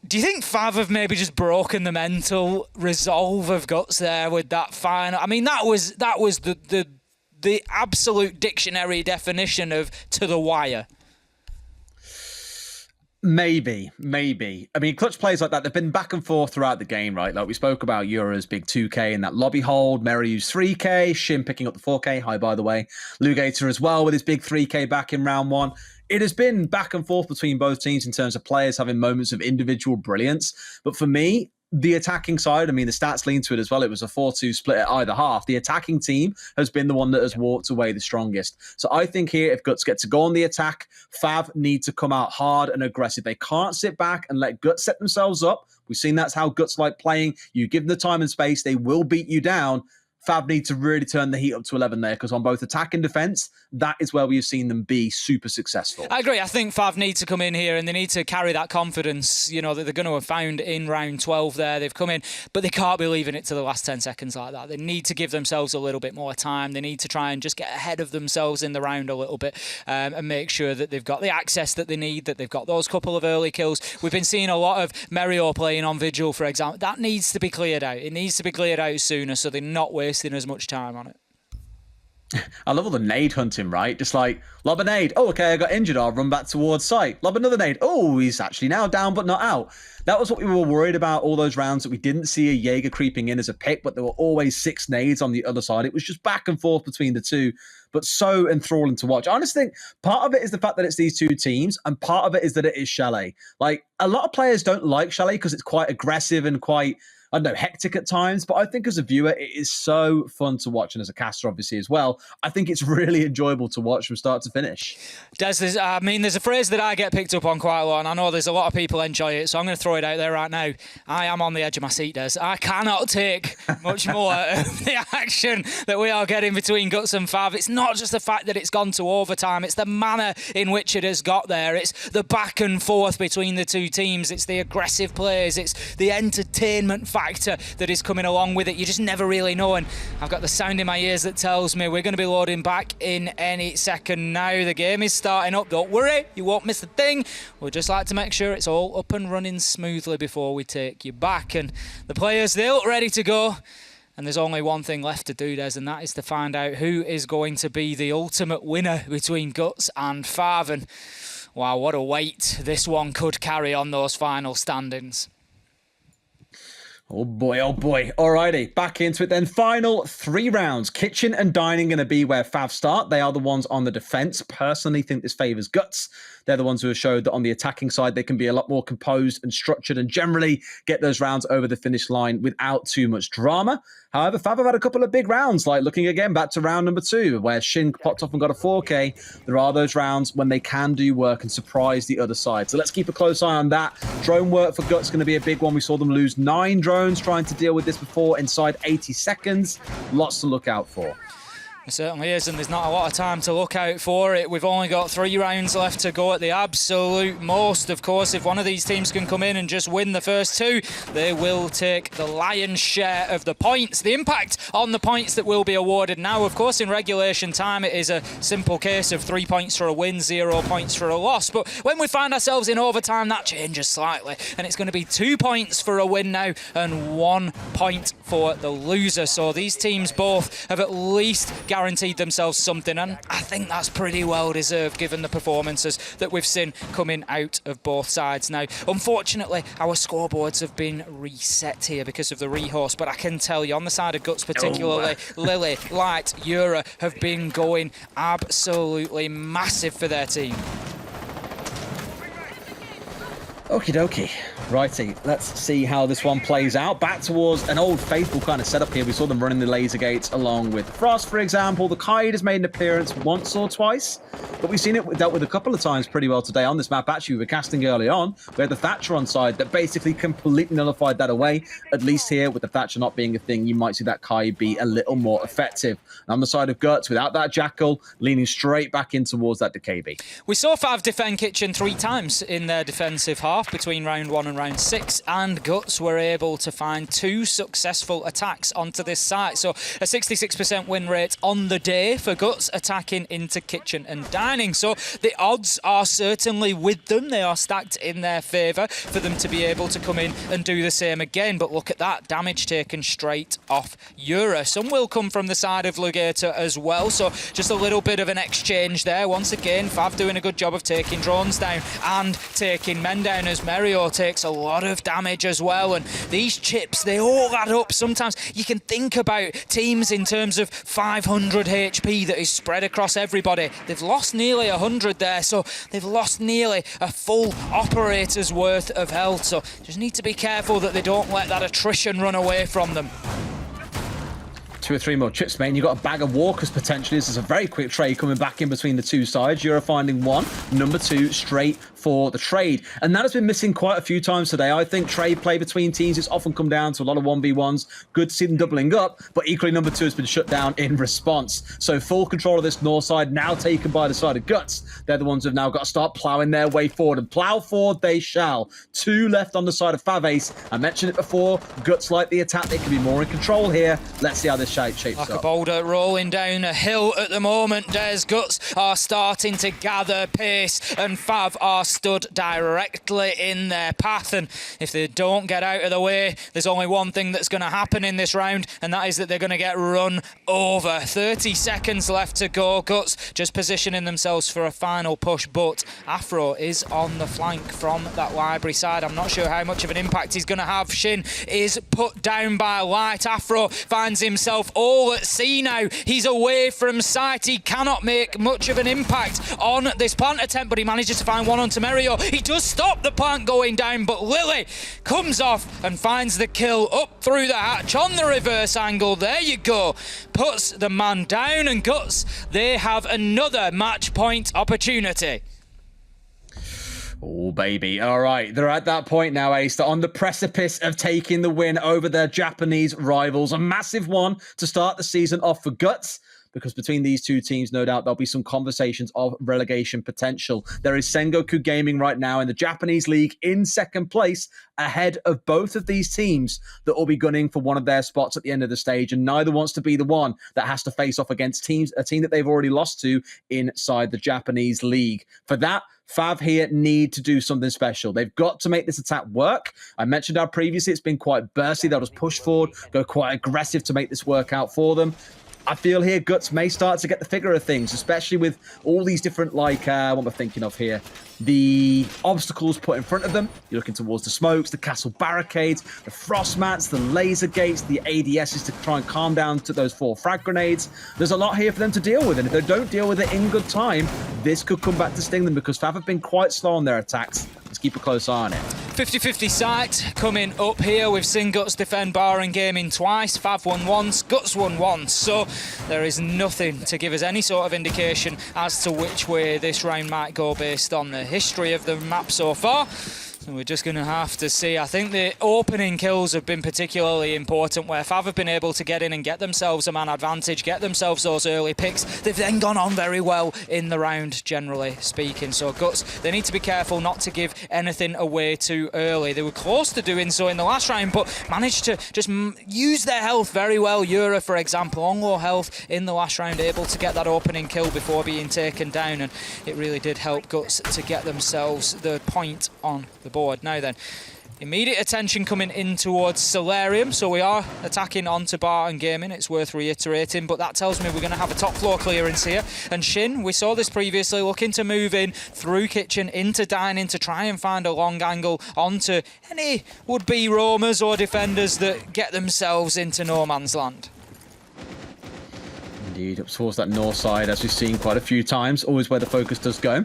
do you think FAV have maybe just broken the mental resolve of Guts there with that final? I mean, that was the absolute dictionary definition of to the wire. Maybe. I mean, clutch plays like that, they've been back and forth throughout the game, right? Like we spoke about Yura's big 2K in that lobby hold, Meryu's 3K, Shin picking up the 4K, hi by the way, Lugator as well with his big 3K back in round 1. It has been back and forth between both teams in terms of players having moments of individual brilliance. But for me, the attacking side, I mean, the stats lean to it as well. It was a 4-2 split at either half. The attacking team has been the one that has walked away the strongest. So I think here, if Guts get to go on the attack, FAV need to come out hard and aggressive. They can't sit back and let Guts set themselves up. We've seen that's how Guts like playing. You give them the time and space, they will beat you down. FAV need to really turn the heat up to 11 there, because on both attack and defense, that is where we've seen them be super successful. I agree. I think FAV need to come in here and they need to carry that confidence, you know, that they're going to have found in round 12 there. They've come in, but they can't be leaving it to the last 10 seconds like that. They need to give themselves a little bit more time. They need to try and just get ahead of themselves in the round a little bit, and make sure that they've got the access that they need, that they've got those couple of early kills. We've been seeing a lot of Merio playing on Vigil, for example. That needs to be cleared out. It needs to be cleared out sooner so they're not wasting as much time on it. I love all the nade hunting, right? Just like, lob a nade. Oh, okay, I got injured. I'll run back towards site. Lob another nade. Oh, he's actually now down but not out. That was what we were worried about all those rounds, that we didn't see a Jaeger creeping in as a pick, but there were always 6 nades on the other side. It was just back and forth between the two, but so enthralling to watch. I honestly think part of it is the fact that it's these two teams, and part of it is that it is Chalet. Like, a lot of players don't like Chalet because it's quite aggressive and quite, I don't know, hectic at times, but I think as a viewer, it is so fun to watch, and as a caster, obviously, as well. I think it's really enjoyable to watch from start to finish. Des, there's a phrase that I get picked up on quite a lot, and I know there's a lot of people enjoy it, so I'm going to throw it out there right now. I am on the edge of my seat, Des. I cannot take much more of the action that we are getting between Guts and FAV. It's not just the fact that it's gone to overtime, it's the manner in which it has got there. It's the back and forth between the two teams. It's the aggressive plays. It's the entertainment factor factor that is coming along with it. You just never really know, and I've got the sound in my ears that tells me we're going to be loading back in any second now. The game is starting up. Don't worry, you won't miss a thing. We'd just like to make sure it's all up and running smoothly before we take you back. And the players, they look ready to go. And there's only one thing left to do, Des, and that is to find out who is going to be the ultimate winner between Guts and FAV. And wow, what a weight this one could carry on those final standings. Oh boy, oh boy. Alrighty, back into it then. Final 3 rounds. Kitchen and Dining going to be where FAV start. They are the ones on the defense. Personally think this favors Guts. They're the ones who have showed that on the attacking side, they can be a lot more composed and structured and generally get those rounds over the finish line without too much drama. However, FAV have had a couple of big rounds, like looking again back to round number 2, where Shin popped off and got a 4K. There are those rounds when they can do work and surprise the other side. So let's keep a close eye on that. Drone work for Guts going to be a big one. We saw them lose 9 drones trying to deal with this before inside 80 seconds. Lots to look out for. It certainly is, and there's not a lot of time to look out for it. We've only got 3 rounds left to go at the absolute most. Of course, if one of these teams can come in and just win the first 2, they will take the lion's share of the points. The impact on the points that will be awarded now, of course, in regulation time, it is a simple case of 3 points for a win, 0 points for a loss. But when we find ourselves in overtime, that changes slightly, and it's going to be 2 points for a win now and 1 point for the loser. So these teams both have at least guaranteed themselves something, and I think that's pretty well deserved given the performances that we've seen coming out of both sides. Now, unfortunately, our scoreboards have been reset here because of the rehost, but I can tell you on the side of Guts particularly, Lily, Light, Yura have been going absolutely massive for their team. Okie dokie. Righty, let's see how this one plays out. Back towards an old faithful kind of setup here. We saw them running the laser gates along with Frost, for example. The Kaid has made an appearance once or twice, but we've seen it dealt with a couple of times pretty well today on this map. Actually, we were casting early on. We had the Thatcher on side that basically completely nullified that away. At least here, with the Thatcher not being a thing, you might see that Kaid be a little more effective. And on the side of Guts, without that Jackal, leaning straight back in towards that DKB. We saw FAV defend Kitchen 3 times in their defensive half between round 1 and round 6, and Guts were able to find 2 successful attacks onto this site. So a 66% win rate on the day for Guts attacking into Kitchen and Dining. So the odds are certainly with them. They are stacked in their favour for them to be able to come in and do the same again. But look at that, damage taken straight off Yura. Some will come from the side of Lugator as well. So just a little bit of an exchange there. Once again, FAV doing a good job of taking drones down and taking men down, as Merio takes a lot of damage as well. And these chips, they all add up. Sometimes you can think about teams in terms of 500 HP that is spread across everybody. They've lost nearly 100 there, so they've lost nearly a full operator's worth of health. So just need to be careful that they don't let that attrition run away from them. 2 or 3 more chips, mate, and you've got a bag of walkers potentially. This is a very quick trade coming back in between the 2 sides. You're finding 1, number 2, straight for the trade. And that has been missing quite a few times today. I think trade play between teams has often come down to a lot of 1v1s. Good to see them doubling up, but equally number 2 has been shut down in response. So full control of this north side now taken by the side of Guts. They're the ones who've now got to start ploughing their way forward, and plough forward they shall. 2 left on the side of FAV Ace. I mentioned it before, Guts like the attack. They can be more in control here. Let's see how this shapes Like up. a boulder rolling down a hill at the moment. Des. Guts are starting to gather pace, and FAV are stood directly in their path. And if they don't get out of the way, there's only one thing that's going to happen in this round, and that is that they're going to get run over. 30 seconds left to go. Guts just positioning themselves for a final push, but Afro is on the flank from that library side. I'm not sure how much of an impact he's going to have. Shin is put down by Light. Afro finds himself all at sea now. He's away from sight. He cannot make much of an impact on this plant attempt, but he manages to find one on Temerio. He does stop the plant going down, but Lily comes off and finds the kill up through the hatch on the reverse angle. There you go. Puts the man down, and Guts, they have another match point opportunity. Oh, baby. All right. They're at that point now, Ace. They're on the precipice of taking the win over their Japanese rivals. A massive one to start the season off for Guts. because between these two teams, no doubt there'll be some conversations of relegation potential. There is Sengoku Gaming right now in the Japanese league in second place, ahead of both of these teams that will be gunning for one of their spots at the end of the stage, and neither wants to be the one that has to face off against a team that they've already lost to inside the Japanese league. For that, FAV here need to do something special. They've got to make this attack work. I mentioned how previously it's been quite bursty. They'll just push forward, go quite aggressive to make this work out for them. I feel here Guts may start to get the figure of things, especially with all these different, like, what am I thinking of here? The obstacles put in front of them. You're looking towards the smokes, the castle barricades, the frost mats, the laser gates, the ADSs to try and calm down to those 4 frag grenades. There's a lot here for them to deal with, and if they don't deal with it in good time, this could come back to sting them, because FAV have been quite slow on their attacks. Let's keep a close eye on it. 50-50 sight coming up here. We've seen Guts defend Bar and Gaming twice. FAV won once, Guts won once. So there is nothing to give us any sort of indication as to which way this round might go based on the history of the map so far. So we're just going to have to see. I think the opening kills have been particularly important, where FAV have been able to get in and get themselves a man advantage, get themselves those early picks. They've then gone on very well in the round, generally speaking. So Guts, they need to be careful not to give anything away too early. They were close to doing so in the last round, but managed to just use their health very well. Yura, for example, on low health in the last round, able to get that opening kill before being taken down, and it really did help Guts to get themselves the point on the board. Now then, immediate attention coming in towards Solarium, so we are attacking onto Bar and Gaming, it's worth reiterating, but that tells me we're going to have a top floor clearance here. And Shin, we saw this previously, looking to move in through kitchen into dining to try and find a long angle onto any would-be roamers or defenders that get themselves into no man's land. Indeed, up towards that north side, as we've seen quite a few times, always where the focus does go.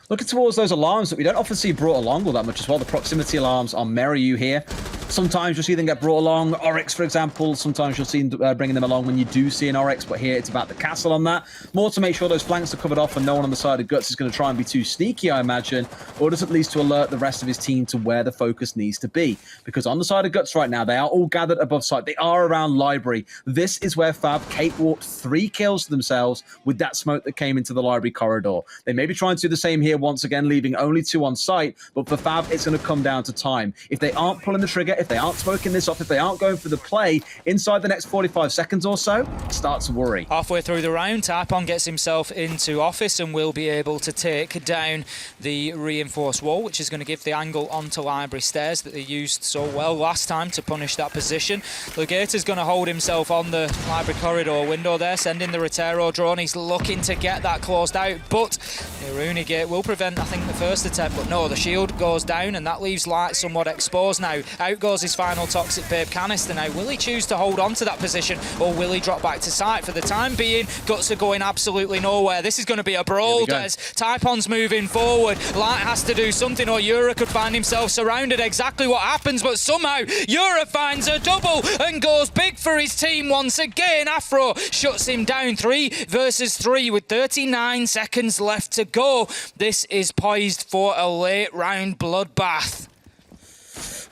Looking towards those alarms that we don't often see brought along all that much as well. The proximity alarms on Meryu here. Sometimes you'll see them get brought along. Oryx, for example, sometimes you'll see bringing them along when you do see an Oryx, but here it's about the castle on that. More to make sure those flanks are covered off and no one on the side of Guts is going to try and be too sneaky, I imagine, or just at least to alert the rest of his team to where the focus needs to be. Because on the side of Guts right now, they are all gathered above site. They are around library. This is where FAV cakewalked 3 kills to themselves with that smoke that came into the library corridor. They may be trying to do the same here once again, leaving only 2 on site, but for FAV, it's going to come down to time. If they aren't pulling the trigger, if they aren't smoking this off, if they aren't going for the play inside the next 45 seconds or so, start to worry. Halfway through the round, Typon gets himself into office and will be able to take down the reinforced wall, which is going to give the angle onto library stairs that they used so well last time to punish that position. Legator's going to hold himself on the library corridor window there, sending the Rotero drone. He's looking to get that closed out, but the Iruni gate will prevent, I think, the first attempt, but no, the shield goes down and that leaves Light somewhat exposed now. Out goes his final toxic vape canister now. Will he choose to hold on to that position, or will he drop back to site? For the time being, Guts are going absolutely nowhere. This is going to be a brawl as Typon's moving forward. Light has to do something, or Yura could find himself surrounded. Exactly what happens, but somehow Yura finds a double and goes big for his team once again. Afro shuts him down. 3 versus 3 with 39 seconds left to go. This is poised for a late round bloodbath.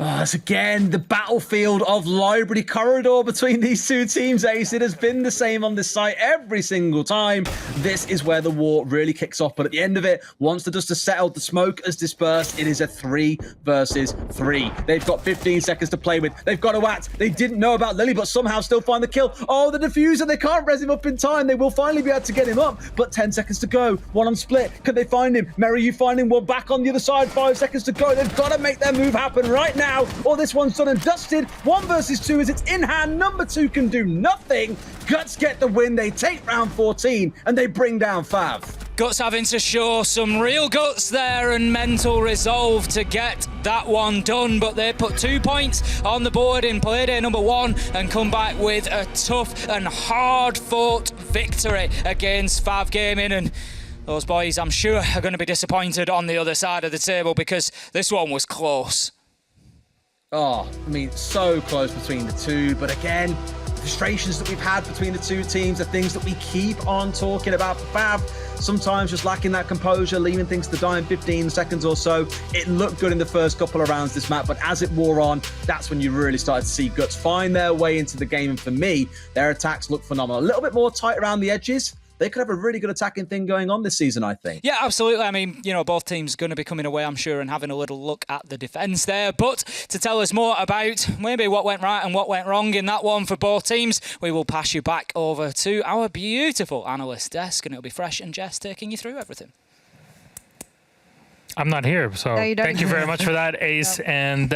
It's again the battlefield of library corridor between these two teams, Ace. It has been the same on this site every single time. This is where the war really kicks off, but at the end of it, once the dust has settled, the smoke has dispersed, it is a 3 versus 3. They've got 15 seconds to play with. They've got to act. They didn't know about Lily, but somehow still find the kill. Oh, the diffuser, they can't res him up in time. They will finally be able to get him up, but 10 seconds to go. One on split. Can they find him? Mary, you finding one back on the other side. 5 seconds to go. They've got to make their move happen right now, or this one's done and dusted. 1 versus 2 as it's in hand. Number 2 can do nothing. Guts get the win. They take round 14 and they bring down FAV. Guts having to show some real guts there and mental resolve to get that one done, but they put 2 points on the board in Playday number 1 and come back with a tough and hard-fought victory against FAV Gaming. And those boys, I'm sure, are going to be disappointed on the other side of the table because this one was close. Oh, I mean, so close between the two, but again, the frustrations that we've had between the two teams are things that we keep on talking about. FAV, sometimes just lacking that composure, leaving things to die in 15 seconds or so. It looked good in the first couple of rounds this map, but as it wore on, that's when you really started to see Guts find their way into the game. And for me, their attacks look phenomenal. A little bit more tight around the edges. They could have a really good attacking thing going on this season, I think. Yeah, absolutely. I mean, you know, both teams going to be coming away, I'm sure, and having a little look at the defence there. But to tell us more about maybe what went right and what went wrong in that one for both teams, we will pass you back over to our beautiful analyst desk, and it'll be Fresh and Jess taking you through everything. I'm not here, so No, you don't. thank you very much for that, Ace. And